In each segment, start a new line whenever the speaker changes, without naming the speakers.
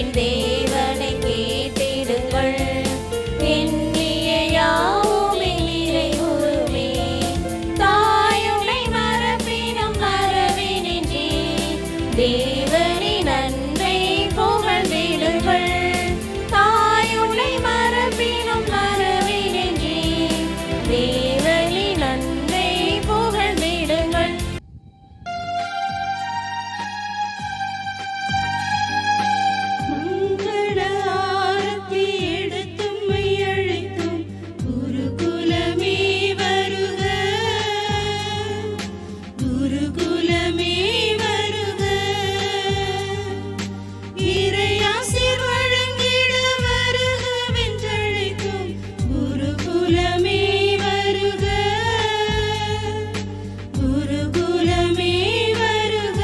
என் தேவனை கேட்டிடுங்கள். எண்ணிய யாவுமே நிறைவுறுமே. தாயுனை மறப்பினும் மறவினின்றே. தேவனின் அன்பை புகழ்ந்திடுங்கள். தாயுனை மறப்பினும் மறவினின்றே. தேவனின் அன்பை புகழ்ந்திடுங்கள்.
மங்கள ஆரத்தி எடுத்தும் மையழைத்தும் குருகுலமே வருக. குருகுலமே வருக. இறையாசிர் வழங்கிட வருகவென்றழைத்தும் குருகுலமே வருக. குருகுலமே வருக.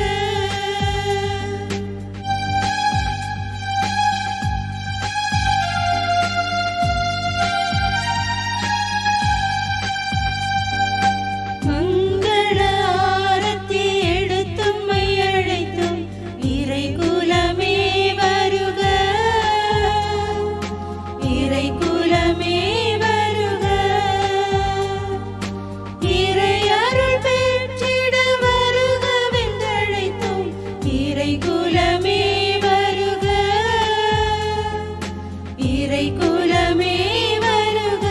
மங்கள ஆரத்தி எடுத்தும் மையழைத்தும் இறைகுலமே வருக. இறைகுலமே வருக. இறையருள் பெற்றிட வருகவென்றழைத்தும் இறைகுலமே வருக. இறைகுலமே வருக.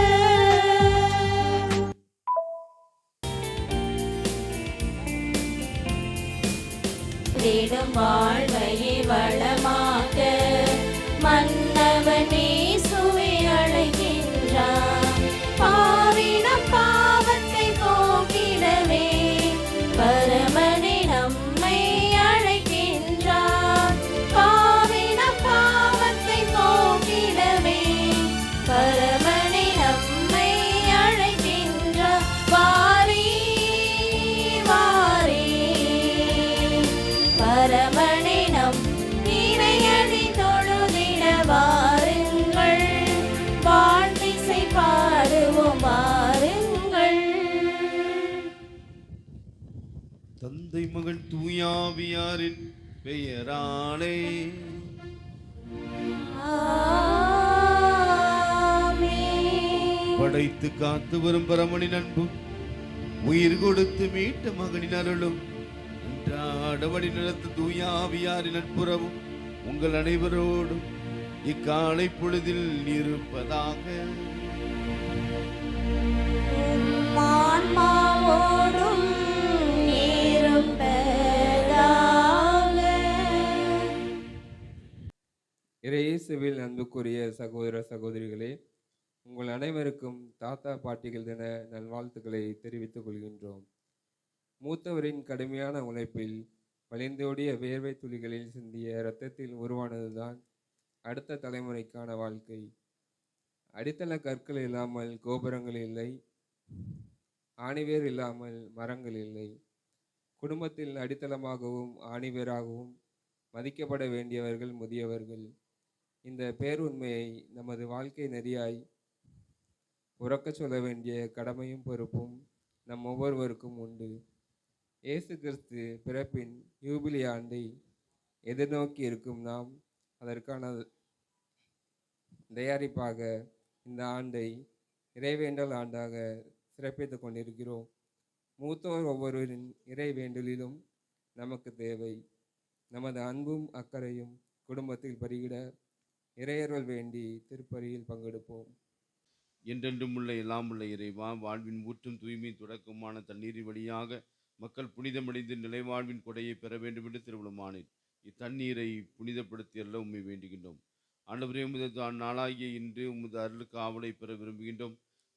தேடும் வாழ்வையை வளமாக்க மன்னவன் இயேசுவை அழைக்கின்றார். பாவினம் பாவத்தை போக்கிடவே பரமனே நம்மை அழைக்கின்றார். பாவினம் பாவத்தை போக்கிடவே பரமனே நம்மை அழைக்கின்றார். வாரீர் வாரீர் பரமனே நம் இறையடி தொழுதிட வாருங்கள். வாழ்த்திசை பாடுவோம் வாருங்கள்.
தந்தை மகன் தூயாவியாரின் பெயராலே
ஆமென்.
படைத்து காத்து வரும் பரமனின் அன்பும் உயிர் கொடுத்து மீட்ட மகனின் அருளும் அன்றாட வழி நடத்த தூயாவியாரின் நட்புறவும் உங்கள் அனைவரோடும் இக்காலை பொழுதில் இருப்பதாக.
உம் ஆன்மாவோடும் இருப்பதாக.
இறையேசுவில் அன்புக்குரிய சகோதர சகோதரிகளே, உங்கள் அனைவருக்கும் தாத்தா பாட்டிகள் தின நல்வாழ்த்துக்களை தெரிவித்துக் கொள்கின்றோம். மூத்தவரின் கடுமையான உழைப்பில் வழிந்தோடிய வேர்வை துளிகளில் சிந்திய இரத்தத்தில் உருவானதுதான் அடுத்த தலைமுறைக்கான வாழ்க்கை. அடித்தள கற்கள் இல்லாமல் கோபுரங்கள் இல்லை. ஆணிவேர் இல்லாமல் மரங்கள் இல்லை. குடும்பத்தில் அடித்தளமாகவும் ஆணிவேராகவும் மதிக்கப்பட வேண்டியவர்கள் முதியவர்கள். இந்த பேருண்மையை நமது வாழ்க்கை நெறியாய் உறக்கச் சொல்ல வேண்டிய கடமையும் பொறுப்பும் நம் ஒவ்வொருவருக்கும் உண்டு. இயேசு கிறிஸ்து பிறப்பின் யூபிலி ஆண்டை எதிர்நோக்கி இருக்கும் நாம் அதற்கான தயாரிப்பாக இந்த ஆண்டை இறைவேண்டல் ஆண்டாக சிறப்பித்துக் கொண்டிருக்கிறோம். மூத்தோர் ஒவ்வொருவரின் இறைவேண்டலிலும் நமக்கு தேவை. நமது அன்பும் அக்கறையும் குடும்பத்தில் பருகிட இறையருள் வேண்டி திருப்பலியில் பங்கெடுப்போம்.
என்றென்றும் உள்ள எல்லாம் உள்ள இறைவா, வாழ்வின் ஊற்றும் தூய்மை தொடக்கமான தண்ணீரின் வழியாக மக்கள் புனிதமடைந்து நிலைவாழ்வின் கொடையை பெற வேண்டும் என்று திருவிழமானேன். இத்தண்ணீரை புனிதப்படுத்தியல்ல உம்மை வேண்டுகின்றோம். ஆண்டவரே, உமது நாளாகிய இன்று உமது அருளுக்கு ஆவலை பெற விரும்புகின்றோம்.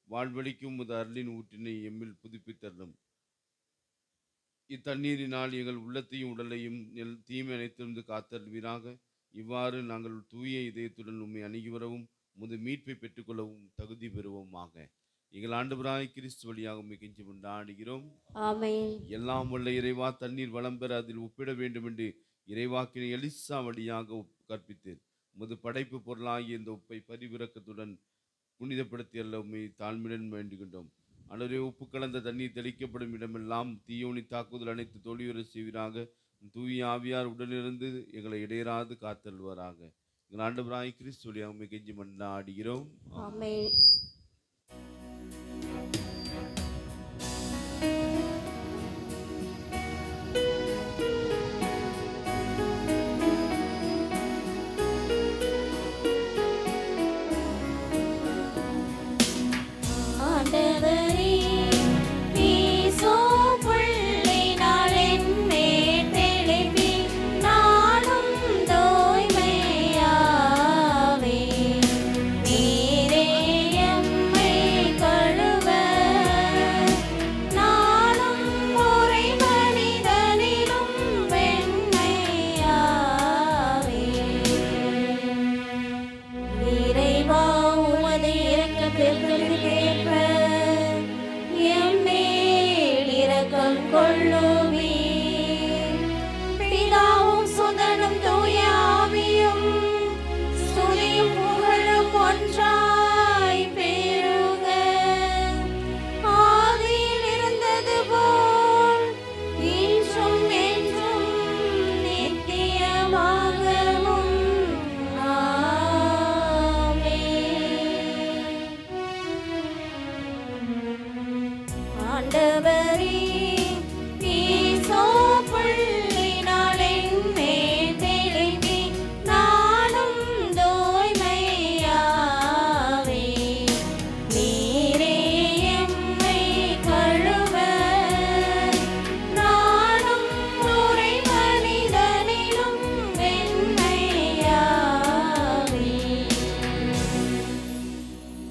வாழ்வழிக்கும் உமது அருளின் ஊற்றினை எம்மில் புதுப்பித்தரலும். இத்தண்ணீரினால் எங்கள் உள்ளத்தையும் உடலையும் தீமை அனைத்திலிருந்து காத்தருள்வீராக. இவ்வாறு நாங்கள் தூய இதயத்துடன் உம்மை அணுகி வரவும் உமது மீட்பை பெற்றுக்கொள்ளவும் தகுதி பெறுவோமாக. எங்கள் ஆண்டவராய் கிறிஸ்து வழியாக உம்மை கெஞ்சி கொண்டாடுகிறோம்.
ஆமென்.
எல்லாம் வல்ல இறைவா, தண்ணீர் வளம் பெற அதில் ஒப்பிட வேண்டும் என்று இறைவாக்கினை எலிசா வழியாக கற்பித்தேன். உமது படைப்பு பொருளாகிய இந்த உப்பை பரிவிறக்கத்துடன் புனிதப்படுத்தி அல்ல உம்மை தாழ்மையுடன் வேண்டுகின்றோம். அன்றே உப்பு கலந்த தண்ணீர் தெளிக்கப்படும் இடமெல்லாம் தீயோனி தாக்குதல் அனைத்து தோல்வியுற செய்வீராக. தூய ஆவியார் உடனிருந்து எங்களை இடையராது காத்தல்வராக. எங்கள் ஆண்டவராய் கிறிஸ்து வழியாக உம்மை கெஞ்சி மன்றாடுகிறோம்.
ஆமென். ஆண்டவரே, வீசும் புள்ளினால் என்மேல் தெளிப்பி, நானும் தூய்மையாவே. நீரே எம்மை கழுவ, நானும் முறை மனிதனிலும் வெண்மையாவே. இறைவா, உமது இரக்கத்திற்கேற்ப எம் மேல் இரக்கம் கொள்ளுவீர். பிதாவும் சுதனும் தூய ஆவியும் ஸ்துதியும் புகழும் ஒன்றாய் பெருக. ஆதியில் இருந்தது போல் இன்றும் என்றும் நித்தியமாகவும். ஆண்டவரே, வீசும் புள்ளினால் என்மேல் தெளிப்பி, நானும் தூய்மையாவே. நீரே எம்மை கழுவ, நானும் முறை மனிதனிலும் வெண்மையாவே.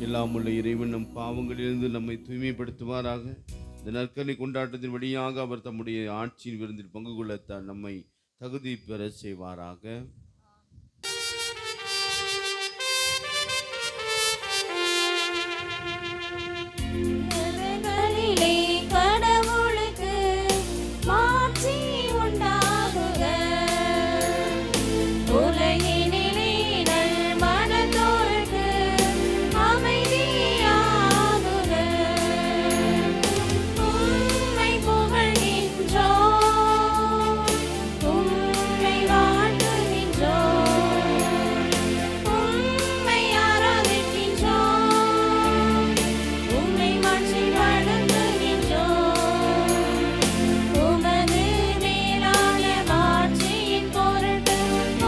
எல்லாம் உள்ள இறைவன் நம் பாவங்களிலிருந்து நம்மை தூய்மைப்படுத்துவாராக. இந்த நற்கருணை கொண்டாட்டத்தின் வழியாக அவர் தம்முடைய ஆட்சியின் விருந்தில் பங்கு கொள்ளத்தான் நம்மை தகுதி பெற செய்வாராக.
உலகிலே கடவுளுக்கு மாட்சி உண்டாகுக. உலகினிலே நல்மனத்தோர்க்கு அமைதியாகுக. உம்மை புகழ்கின்றோம், உம்மை வாழ்த்துகின்றோம், உம்மை ஆராதிக்கின்றோம், உம்மை மாட்சிப்படுத்துகின்றோம். உமது மேலான மாட்சியின் பொருட்டு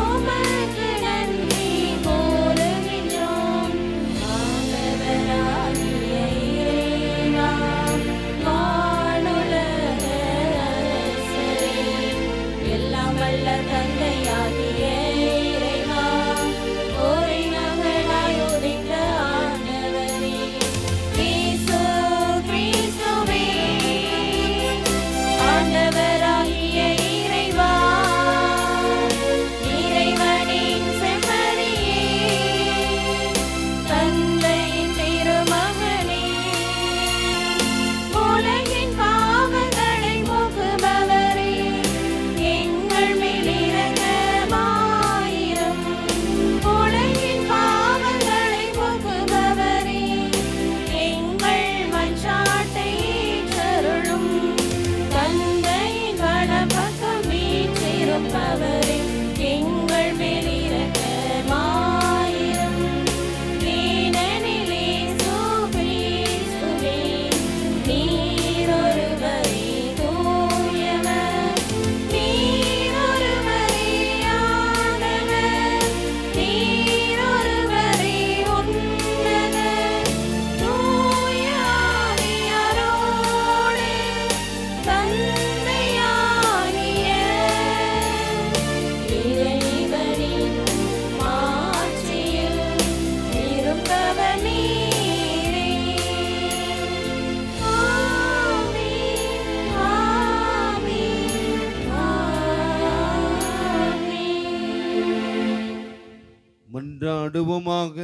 உமக்கு நன்றி கூறுகின்றோம். ஆண்டவராகிய இறைவா, வானுலக அரசரே, எல்லாம் வல்ல தந்தையாகிய இறைவா, ஒரே மகனாய் உதித்த ஆண்டவரே, இயேசு கிறிஸ்துவே, ஆண்டவராகிய இறைவா, இறைவனின் செம்மறியே, தந்தையின் திருமகனே, உலகின் பாவங்களை போக்குபவரே, எங்கள் மேல் இரக்கமாயிரும். உலகின் பாவங்களை போக்குபவரே, எங்கள் மன்றாட்டை ஏற்றருளும். தந்தையின் வலப்பக்கம் வீற்றிருப்பவரே, எங்கள் மேல் இரக்கமாயிரும். ஏனெனில் இயேசு கிறிஸ்துவே, நீர் ஒருவரே தூயவர், நீர் ஒருவரே ஆண்டவர், நீர் ஒருவரே உன்னதர். தூய ஆவியாரோடு தந்தையாகிய இறைவனின் மாட்சியில் இருப்பவர் நீரே. ஆமென், ஆமென், ஆமென்.
மன்றாடுவோமாக.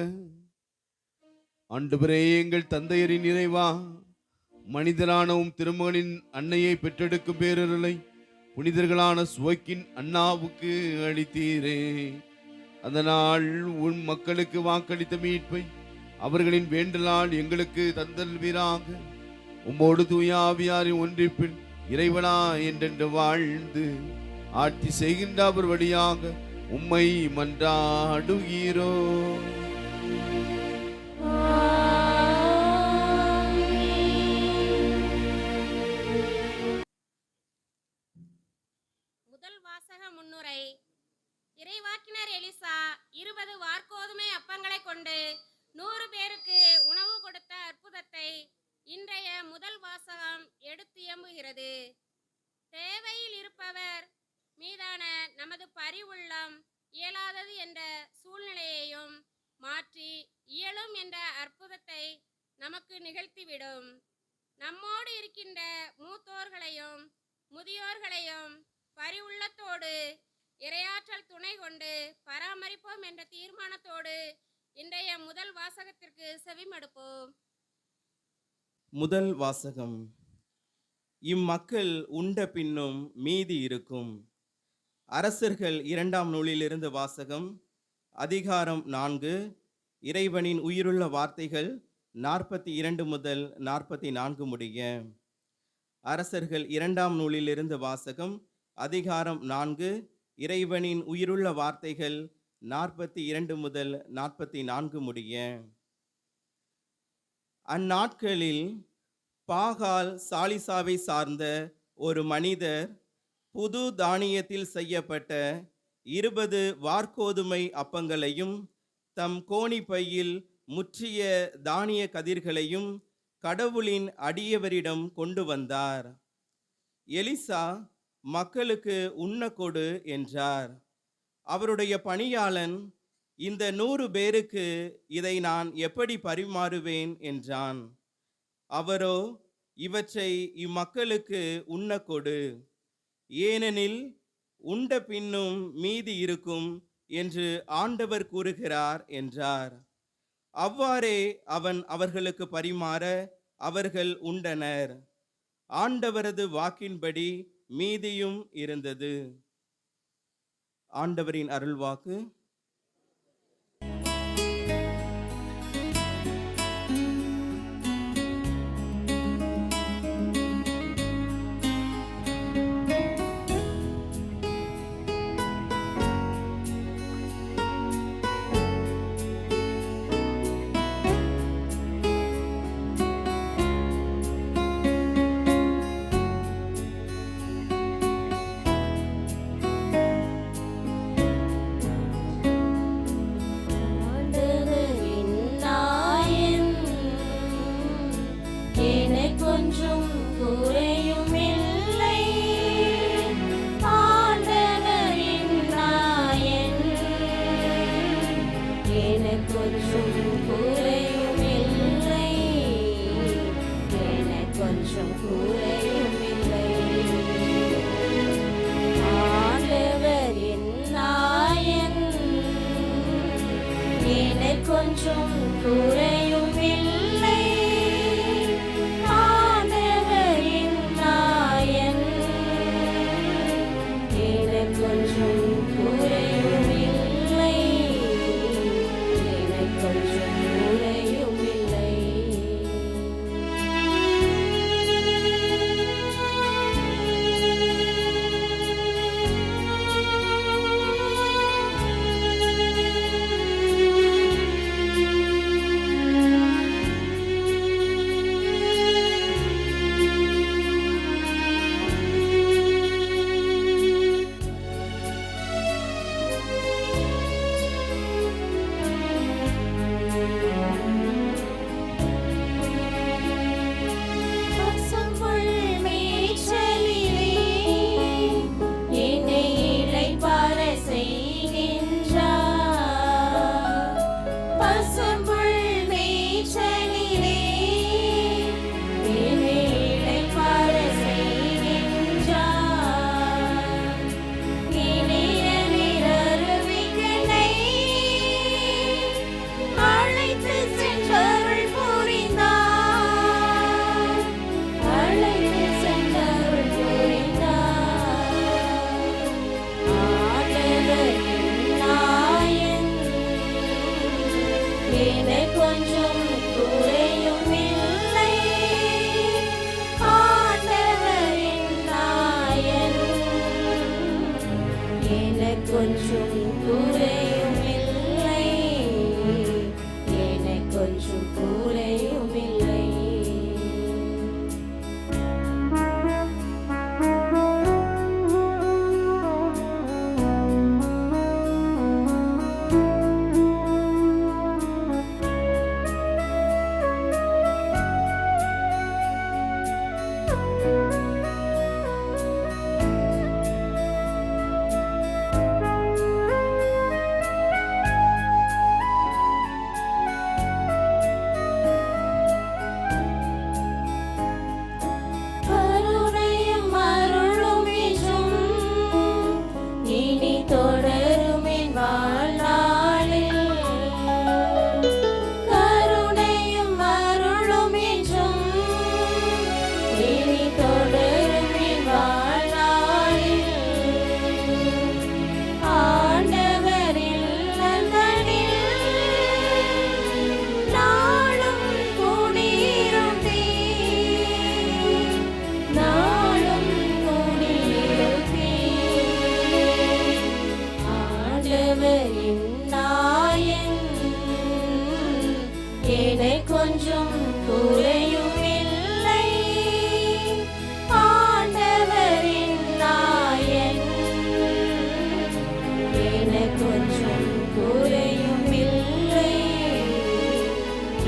ஆண்டவரே, எங்கள் தந்தையரின் இறைவா, மனிதரானவும் திருமகனின் அன்னையை பெற்றெடுக்கும் பேரருளை புனிதர்களான சுவைக்கின் அண்ணாவுக்கு அளித்தீரே. அதனால் உன் மக்களுக்கு வாக்களித்த மீட்பை அவர்களின் வேண்டலால் எங்களுக்கு தந்தல்வீராக. உம்மோடு தூய ஆவியாரின் ஒன்றிப்பில் இறைவனா என்றென்று வாழ்ந்து ஆட்சி செய்கின்ற அவர் வழியாக உம்மை மன்றாடுகிறோம்.
முதல் வாசக முன்னுரை. இறைவாக்கினர் எலிசா 20 வார்கோதுமை அப்பங்களை கொண்டு 100 பேருக்கு உணவு கொடுத்த அற்புதத்தை இன்றைய முதல் வாசகம் எடுத்து இயம்புகிறது. தேவையில் இருப்பவர் மீதான நமது பரிவுள்ளம் இயலாதது என்ற சூழ்நிலையையும் மாற்றி இயலும் என்ற அற்புதத்தை நமக்கு நிகழ்த்திவிடும். நம்மோடு இருக்கின்ற மூத்தோர்களையும் முதியோர்களையும் பரிவுள்ளத்தோடு இறையாற்றல் துணை கொண்டு பராமரிப்போம் என்ற தீர்மானத்தோடு இன்றைய முதல் வாசகத்திற்கு செவிமடுப்போம்.
முதல் வாசகம். இம்மக்கள் உண்ட பின்னும் மீதி இருக்கும். அரசர்கள் 2ஆம் நூலிலிருந்து வாசகம். அதிகாரம் 4. இறைவனின் உயிருள்ள வார்த்தைகள் 42 முதல் 44 முடிய. அரசர்கள் 2ஆம் நூலிலிருந்து வாசகம். அதிகாரம் 4. இறைவனின் உயிருள்ள வார்த்தைகள் 42 முதல் 44 முடிய. அந்நாட்களில் பாகால் சாலிசாவை சார்ந்த ஒரு மனிதர் புது தானியத்தில் செய்யப்பட்ட 20 வார்கோதுமை அப்பங்களையும் தம் கோணிப்பையில் முற்றிய தானிய கதிர்களையும் கடவுளின் அடியவரிடம் கொண்டு வந்தார். எலிசா மக்களுக்கு உண்ண கொடு என்றார். அவருடைய பணியாளன், இந்த 100 பேருக்கு இதை நான் எப்படி பரிமாறுவேன் என்றான். அவரோ, இவற்றை இம்மக்களுக்கு உண்ண கொடு, ஏனெனில் உண்ட பின்னும் மீதி இருக்கும் என்று ஆண்டவர் கூறுகிறார் என்றார். அவ்வாறே அவன் அவர்களுக்கு பரிமாற அவர்கள் உண்டனர். ஆண்டவரது வாக்கின்படி மீதியும் இருந்தது. ஆண்டவரின் அருள்வாக்கு.
ஆண்டவரின் நாயன் எனக்கொன்றும் குறையும் இல்லை. ஆண்டவரின் நாயன் எனக்கொன்றும் குறையும் இல்லை. எனக்கொன்றும் குறையும் இல்லை. ஆண்டவரின் நாயன் எனக்கொன்றும் குறையும் இல்லை. ஆண்டவரின் நாயன் எனக்கொன்றும் குறையும் இல்லை. எனக்கொன்றும் குறையும் இல்லை. பசும்புல் மேய்ச்சலிலே என்னை இளைப்பாற செய்கின்றார். பசும்புல் மேய்ச்சலிலே என்னை இளைப்பாற செய்கின்றார். இனிய நிரருவிகளை அழைத்து சென்றருள் புரிந்தார். அழைத்து சென்றருள் புரிந்தார். ஆண்டவரின் நாயன் எனக்கொன்றும் குறையும் இல்லை. ஆண்டவரின் நாயன் எனக்கொன்றும் குறையும் இல்லை, எனக்கொன்றும் குறையும் இல்லை. கருணையும் அருளும் என்றும் இனி தொடரும் என் வாழ்நாளில். கருணையும் அருளும் என்றும் இனி தொடரும் என் வாழ்நாளில். ஆண்டவரின் இல்லங்களில் நாளும் குடியிருப்பேன், நாளும் குடியிருப்பேன். ஆண்டவரின் நாயன் எனக்கொன்றும் குறையும் இல்லை. ஆண்டவரின் நாயன் எனக்கொன்றும் குறையும் இல்லை,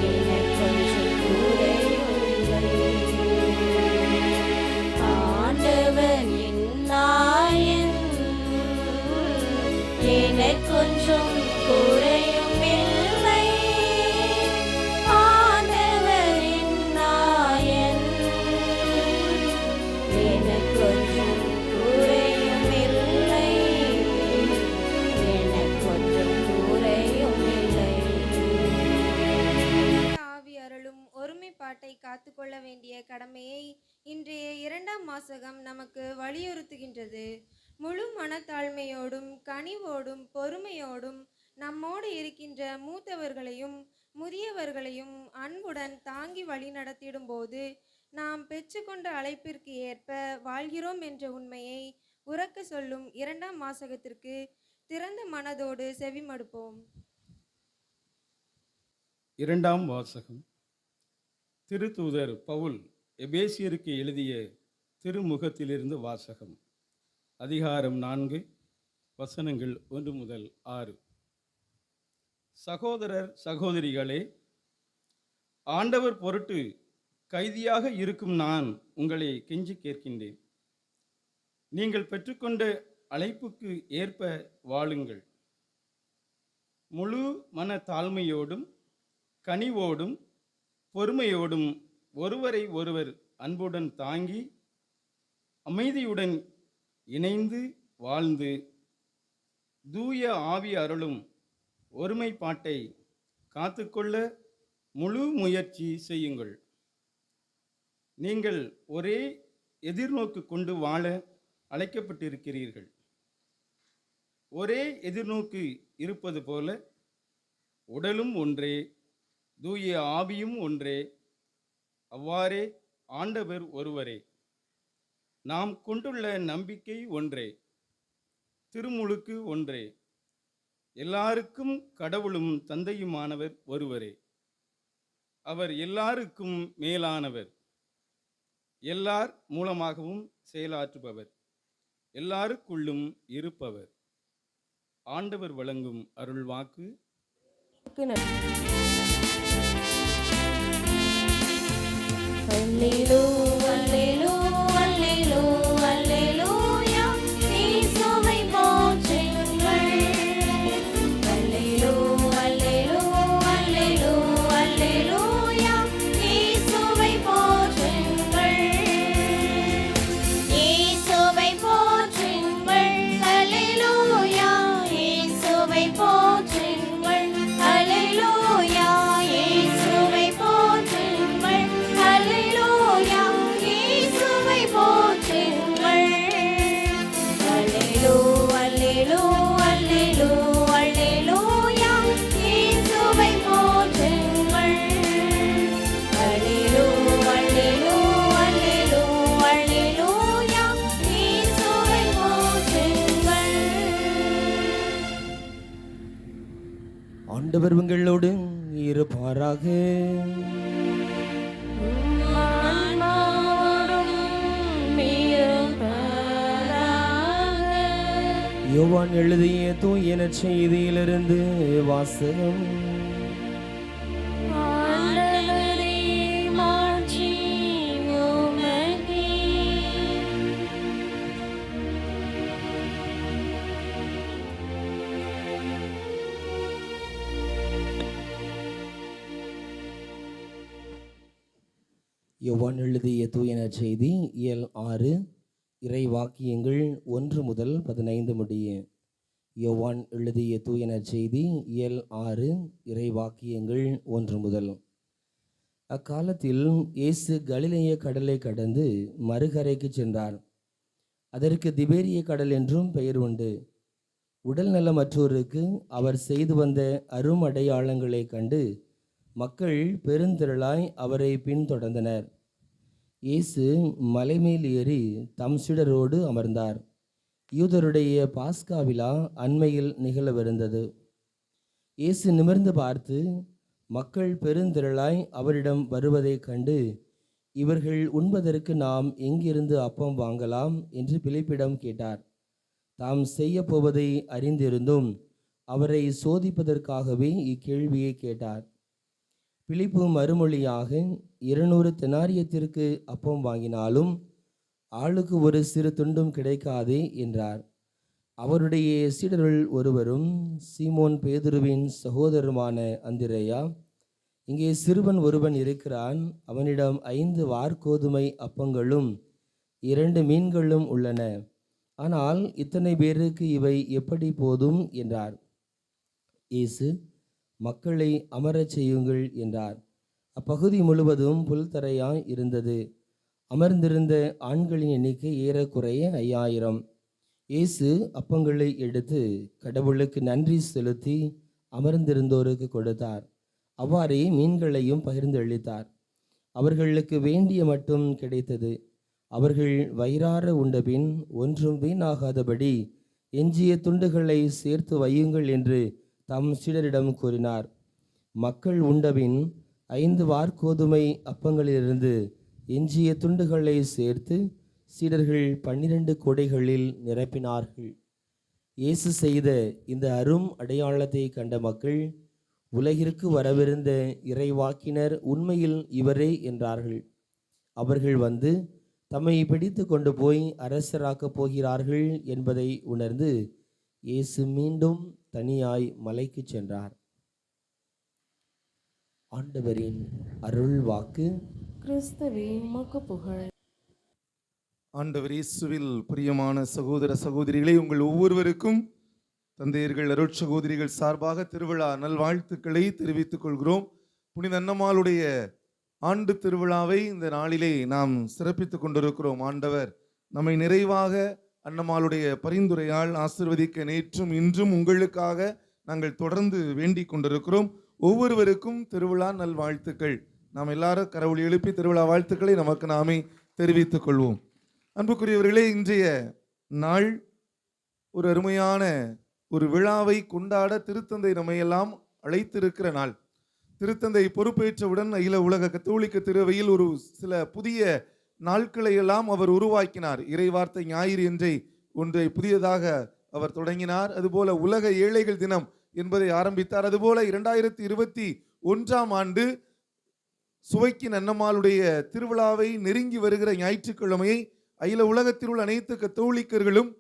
எனக்கொன்றும் குறையும் இல்லை. ஆண்டவரின் நாயன் எனக்கொன்றும் குறையும் இல்லை. ஆண்டவரின் நாயன் எனக்கொன்றும் குறையும் இல்லை, எனக்கொன்றும் குறையும் இல்லை.
ஆவி அருளும் ஒருமைப்பாட்டை காத்துக்கொள்ள வேண்டிய கடமையை இன்றைய 2ஆம் வாசகம் நமக்கு வலியுறுத்துகின்றது. முழு மனத்தாழ்மையோடும் கனிவோடும் பொறுமையோடும் நம்மோடு இருக்கின்ற மூத்தவர்களையும் முதியவர்களையும் அன்புடன் தாங்கி வழிநடத்திடும்போது நாம் பெற்றுக்கொண்ட அழைப்பிற்கு ஏற்ப வாழ்கிறோம் என்ற உண்மையை உரக்க சொல்லும் 2ஆம் வாசகத்திற்கு திறந்த மனதோடு செவிமடுப்போம்.
இரண்டாம் வாசகம். திருத்தூதர் பவுல் எபேசியருக்கு எழுதிய திருமுகத்திலிருந்து வாசகம். அதிகாரம் 4, வசனங்கள் 1 முதல் 6. சகோதரர் சகோதரிகளே, ஆண்டவர் பொருட்டு கைதியாக இருக்கும் நான் உங்களை கெஞ்சி கேட்கின்றேன். நீங்கள் பெற்றுக்கொண்ட அழைப்புக்கு ஏற்ப வாழுங்கள். முழு மன தாழ்மையோடும் கனிவோடும் பொறுமையோடும் ஒருவரை ஒருவர் அன்புடன் தாங்கி அமைதியுடன் இணைந்து வாழ்ந்து தூய ஆவி அருளும் ஒருமைப்பாட்டை காத்துக்கொள்ள முழு முயற்சி செய்யுங்கள். நீங்கள் ஒரே எதிர்நோக்கு கொண்டு வாழ அழைக்கப்பட்டிருக்கிறீர்கள். ஒரே எதிர்நோக்கு இருப்பது போல உடலும் ஒன்றே, தூய ஆவியும் ஒன்றே, அவ்வாறே ஆண்டவர் ஒருவரே. நாம் கொண்டுள்ள நம்பிக்கை ஒன்றே, திருமுழுக்கு ஒன்றே, எல்லாருக்கும் கடவுளும் தந்தையுமானவர் ஒருவரே. அவர் எல்லாருக்கும் மேலானவர், எல்லார் மூலமாகவும் செயலாற்றுபவர், எல்லாருக்குள்ளும் இருப்பவர். ஆண்டவர் வழங்கும் அருள்வாக்கு.
அல்லேலூ அல்லேலூ அல்லேலூ அல்லேலூயா, இயேசுவை போற்றுங்கள். அல்லேலூ அல்லேலூ அல்லேலூ அல்லேலூயா, இயேசுவை போற்றுங்கள். இயேசுவை போற்றுங்கள். அல்லேலூயா, இயேசுவை போற்றுங்கள். அல்லேலூயா, இயேசுவை போற்றுங்கள். அல்லேலூயா,
ஆண்டவர் உங்களோடு இருப்பாராக. யோவான் எழுதிய தூய நற்செய்தியிலிருந்து வாசகம். யோவான் எழுதிய தூய நற்செய்தி இயல் 6 இறை வாக்கியங்கள் 1 முதல் 15 முடிய. யோவான் எழுதிய தூய நற்செய்தி இயல் 6 இறை வாக்கியங்கள் 1 முதல். அக்காலத்தில் இயேசு கலிலேய கடலை கடந்து மறுகரைக்கு சென்றார். அதற்கு திபேரிய கடல் என்றும் பெயர் உண்டு. உடல் நலமற்றோருக்கு அவர் செய்து வந்த அருமடையாளங்களை கண்டு மக்கள் பெருந்திரளாய் அவரை பின்தொடர்ந்தனர். இயேசு மலைமேல் ஏறி தம் சீடரோடு அமர்ந்தார். யூதருடைய பாஸ்கா விழா அண்மையில் நிகழவிருந்தது. இயேசு நிமிர்ந்து பார்த்து மக்கள் பெருந்திரளாய் அவரிடம் வருவதைக் கண்டு, இவர்கள் உண்பதற்கு நாம் எங்கிருந்து அப்பம் வாங்கலாம் என்று பிலிப்பிடம் கேட்டார். தாம் செய்ய போவதை அறிந்திருந்தும் அவரை சோதிப்பதற்காகவே இக்கேள்வியை கேட்டார். பிலிப்பு மறுமொழியாக, 200 தெனாரியத்திற்கு அப்பம் வாங்கினாலும் ஆளுக்கு ஒரு சிறு துண்டும் கிடைக்காதே என்றார். அவருடைய சீடருள் ஒருவரும் சீமோன் பேதுருவின் சகோதரருமான அந்திரேயா, இங்கே சிறுவன் ஒருவன் இருக்கிறான், அவனிடம் 5 வார்கோதுமை அப்பங்களும் 2 மீன்களும் உள்ளன, ஆனால் இத்தனை பேருக்கு இவை எப்படி போதும் என்றார். இயேசு, மக்களை அமரச் செய்யுங்கள் என்றார். அப்பகுதி முழுவதும் புல்தரையாய் இருந்தது. அமர்ந்திருந்த ஆண்களின் எண்ணிக்கை ஏறக்குறைய 5000. இயேசு அப்பங்களை எடுத்து கடவுளுக்கு நன்றி செலுத்தி அமர்ந்திருந்தோருக்கு கொடுத்தார். அவ்வாறே மீன்களையும் பகிர்ந்து அளித்தார். அவர்களுக்கு வேண்டிய மட்டும் கிடைத்தது. அவர்கள் வயிறார உண்டபின் ஒன்றும் வீணாகாதபடி எஞ்சிய துண்டுகளை சேர்த்து வையுங்கள் என்று தம் சீடரிடம் கூறினார். மக்கள் உண்டபின் 5 வார்கோதுமை அப்பங்களிலிருந்து எஞ்சிய துண்டுகளை சேர்த்து சீடர்கள் 12 கூடைகளில் நிரப்பினார்கள். இயேசு செய்த இந்த அரும் அடையாளத்தை கண்ட மக்கள், உலகிற்கு வரவிருந்த இறைவாக்கினர் உண்மையில் இவரே என்றார்கள். அவர்கள் வந்து தம்மை பிடித்து கொண்டு போய் அரசராக்கப் போகிறார்கள் என்பதை உணர்ந்து இயேசு மீண்டும் தனியாய் மலைக்கு சென்றார். ஆண்டவரின் அருள் வாக்கு.
கிறிஸ்துவே உமக்கு புகழ்.
ஆண்டவர் இயேசுவில் பிரியமான சகோதர சகோதரிகளே, உங்கள் ஒவ்வொருவருக்கும் தந்தையர்கள் அருட்சகோதரிகள் சார்பாக திருவிழா நல்வாழ்த்துக்களை தெரிவித்துக் கொள்கிறோம். புனித அன்னம்மாளுடைய ஆண்டு திருவிழாவை இந்த நாளிலே நாம் சிறப்பித்துக் கொண்டிருக்கிறோம். ஆண்டவர் நம்மை நிறைவாக அன்னம்மாளுடைய பரிந்துரையால் ஆசிர்வதிக்க நேற்றும் இன்றும் உங்களுக்காக நாங்கள் தொடர்ந்து வேண்டிக் கொண்டிருக்கிறோம். ஒவ்வொருவருக்கும் திருவிழா நல்வாழ்த்துக்கள். நாம் எல்லாரும் கரவொலி எழுப்பி திருவிழா வாழ்த்துக்களை நமக்கு நாமே தெரிவித்துக் கொள்வோம். அன்புக்குரியவர்களே, இன்றைய நாள் ஒரு அருமையான ஒரு விழாவை கொண்டாட திருத்தந்தை நம்மையெல்லாம் அழைத்திருக்கிற நாள். திருத்தந்தை பொறுப்பேற்றவுடன் அகில உலக கத்தோலிக்க திருவையில் ஒரு சில புதிய நாட்களை எல்லாம் அவர் உருவாக்கினார். இறைவார்த்தை ஞாயிறு என்றே ஒன்றை புதியதாக அவர் தொடங்கினார். அதுபோல உலக ஏழைகள் தினம் என்பதை ஆரம்பித்தார். அதுபோல 2021ஆம் ஆண்டு சுவைக்கின் அன்னம்மாளுடைய திருவிழாவை நெருங்கி வருகிற ஞாயிற்றுக்கிழமையை அகில உலகத்தில் உள்ள அனைத்து கத்தோலிக்கர்களும்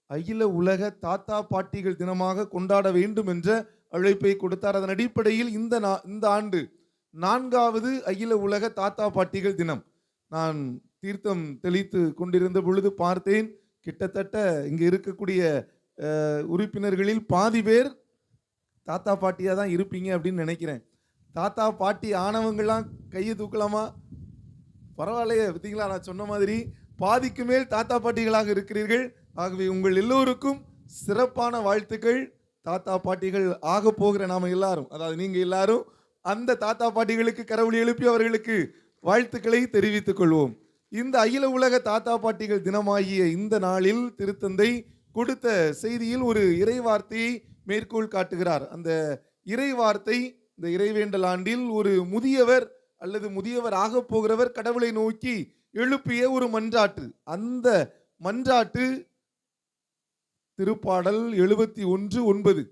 அகில உலக தாத்தா பாட்டிகள் தினமாக கொண்டாட வேண்டும் என்ற அழைப்பை கொடுத்தார். அதன் அடிப்படையில் இந்த ஆண்டு 4வது அகில உலக தாத்தா பாட்டிகள் தினம். நான் தீர்த்தம் தெளித்து கொண்டிருந்த பொழுது பார்த்தேன், கிட்டத்தட்ட இங்கே இருக்கக்கூடிய உறுப்பினர்களில் பாதி பேர் தாத்தா பாட்டியாக தான் இருப்பீங்க அப்படின்னு நினைக்கிறேன். தாத்தா பாட்டி ஆனவங்கள்லாம் கையை தூக்கலாமா? பரவாயில்லையே, பார்த்தீங்களா, நான் சொன்ன மாதிரி பாதிக்கு மேல் தாத்தா பாட்டிகளாக இருக்கிறீர்கள். ஆகவே உங்கள் எல்லோருக்கும் சிறப்பான வாழ்த்துக்கள். தாத்தா பாட்டிகள் ஆக போகிற நாம எல்லாரும், அதாவது நீங்க எல்லாரும் அந்த தாத்தா பாட்டிகளுக்கு கரவொலி எழுப்பி அவர்களுக்கு வாழ்த்துக்களை தெரிவித்துக் கொள்வோம். இந்த அகில உலக தாத்தா பாட்டிகள் தினமாகிய இந்த நாளில் திருத்தந்தை கொடுத்த செய்தியில் ஒரு இறை வார்த்தையை மேற்கோள் காட்டுகிறார். அந்த இறை வார்த்தை இந்த இறைவேண்டல் ஆண்டில் ஒரு முதியவர் அல்லது முதியவர் ஆகப் போகிறவர் கடவுளை நோக்கி எழுப்பிய ஒரு மன்றாட்டு. அந்த மன்றாட்டு திருப்பாடல் 71:9.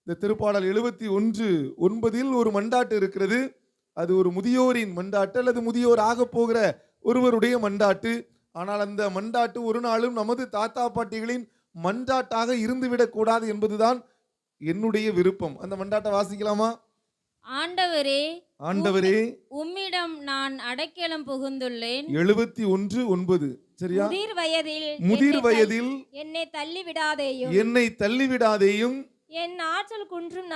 இந்த திருப்பாடல் 71:9 ஒரு மன்றாட்டு இருக்கிறது. அது ஒரு முதியோரின் மன்றாட்டு அல்லது முதியோர் ஆகப் போகிற ஒருவருடைய மன்றாட்டு. ஆனால் அந்த மன்றாட்டு ஒரு நாளும் நமது தாத்தா பாட்டிகளின் மன்றாட்டாக இருந்துவிடக் கூடாது என்பதுதான் என்னுடைய விருப்பம். அந்த மன்றாட்டை வாசிக்கலாமா?
ஆண்டவரே,
ஆண்டவரே,
உம்மிடம் நான் அடைக்கலம் புகுந்துள்ளேன்.
71:9. சரியா?
முதிர்
வயதில்
என்னை தள்ளிவிடாதேயும்.
என்னை தள்ளிவிடாதேயும்.
என் ஆற்றல் குன்றும்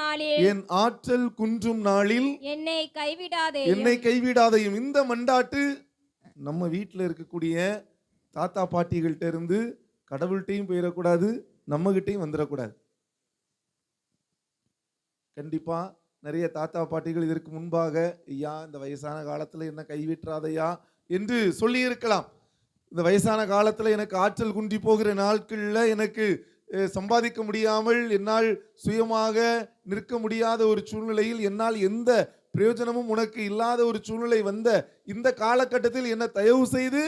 நாளில்
என்னை கைவிடாதேயும். இந்த மண்டாட்டு நம்ம வீட்டில் இருக்கக்கூடிய தாத்தா பாட்டிகள்கிட்ட இருந்து கடவுள்கிட்டையும் போயிடக்கூடாது, நம்ம கிட்டையும் வந்துடக்கூடாது. கண்டிப்பா நிறைய தாத்தா பாட்டிகள் இதற்கு முன்பாக, ஐயா இந்த வயசான காலத்துல என்ன கைவிட்டுறாதையா என்று சொல்லி இருக்கலாம். இந்த வயசான காலத்துல எனக்கு ஆற்றல் குன்றி போகிற நாட்கள்ல எனக்கு சம்பாதிக்க முடியாமல் என்னால் சுயமாக நிற்க முடியாத ஒரு சூழ்நிலையில், என்னால் எந்த பிரயோஜனமும் உனக்கு இல்லாத ஒரு சூழ்நிலை வந்த இந்த காலகட்டத்தில் என்ன தயவு செய்து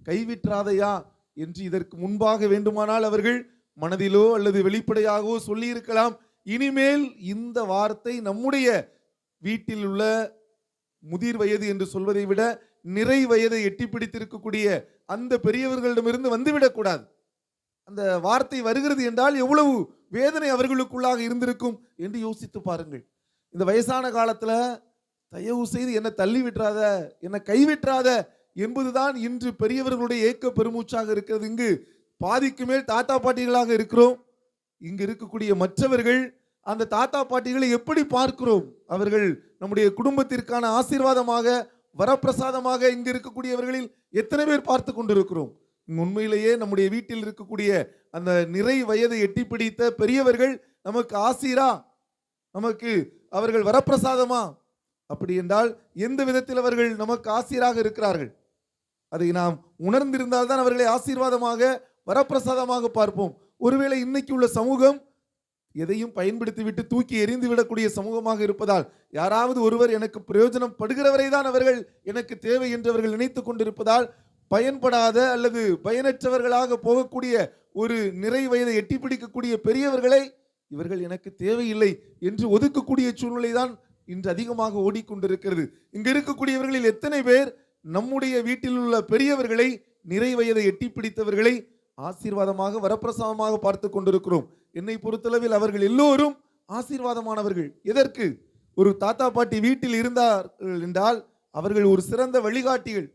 கைவிட்டுறாதையா என்று இதற்கு முன்பாக வேண்டுமானால் அவர்கள் மனதிலோ அல்லது வெளிப்படையாகவோ சொல்லி இருக்கலாம். இனிமேல் இந்த வார்த்தை நம்முடைய வீட்டில் உள்ள முதிர் வயது என்று சொல்வதை விட நிறை வயதை எட்டி பிடித்திருக்கக்கூடிய அந்த பெரியவர்களிடமிருந்து வந்துவிடக்கூடாது. அந்த வார்த்தை வருகிறது என்றால் எவ்வளவு வேதனை அவர்களுக்குள்ளாக இருந்திருக்கும் என்று யோசித்து பாருங்கள். இந்த வயசான காலத்துல தயவு செய்து என்னை தள்ளி விட்டுறாத, என்னை கைவிட்டுறாத என்பதுதான் இன்று பெரியவர்களுடைய ஏக்க பெருமூச்சாக இருக்கிறது. இங்கு பாதிக்கு மேல் தாத்தா பாட்டிகளாக இருக்கிறோம். இங்கு இருக்கக்கூடிய மற்றவர்கள் அந்த தாத்தா பாட்டிகளை எப்படி பார்க்கிறோம்? அவர்கள் நம்முடைய குடும்பத்திற்கான ஆசீர்வாதமாக, வரப்பிரசாதமாக இங்கு இருக்கக்கூடியவர்களில் எத்தனை பேர் பார்த்து கொண்டிருக்கிறோம்? உண்மையிலேயே நம்முடைய வீட்டில் இருக்கக்கூடிய அந்த நிறை வயதை எட்டி பிடித்த பெரியவர்கள் நமக்கு ஆசீரா, நமக்கு அவர்கள் வரப்பிரசாதமா? அப்படி என்றால் எந்த விதத்தில் அவர்கள் நமக்கு ஆசீராக இருக்கிறார்கள்? அதை நாம் உணர்ந்திருந்தால் தான் அவர்களை ஆசீர்வாதமாக, வரப்பிரசாதமாக பார்ப்போம். ஒருவேளை இன்னைக்கு உள்ள சமூகம் எதையும் பயன்படுத்தி விட்டு தூக்கி எறிந்து விடக்கூடிய சமூகமாக இருப்பதால், யாராவது ஒருவர் எனக்கு பிரயோஜனம் படுகிறவரை தான் அவர்கள் எனக்கு தேவை என்று அவர்கள் நினைத்து கொண்டிருப்பதால், பயன்படாத அல்லது பயனற்றவர்களாக போகக்கூடிய ஒரு நிறை வயதை எட்டி பிடிக்கக்கூடிய பெரியவர்களை இவர்கள் எனக்கு தேவையில்லை என்று ஒதுக்கக்கூடிய சூழ்நிலை தான் இன்று அதிகமாக ஓடிக்கொண்டிருக்கிறது. இங்கு இருக்கக்கூடியவர்களில் எத்தனை பேர் நம்முடைய வீட்டில் உள்ள பெரியவர்களை, நிறை வயதை எட்டி பிடித்தவர்களை ஆசீர்வாதமாக, வரப்பிரசாதமாக பார்த்து கொண்டிருக்கிறோம்? என்னை பொறுத்தளவில் அவர்கள் எல்லோரும் ஆசீர்வாதமானவர்கள். எதற்கு? ஒரு தாத்தா பாட்டி வீட்டில் இருந்தார்கள் என்றால் அவர்கள் ஒரு சிறந்த வழிகாட்டிகள்.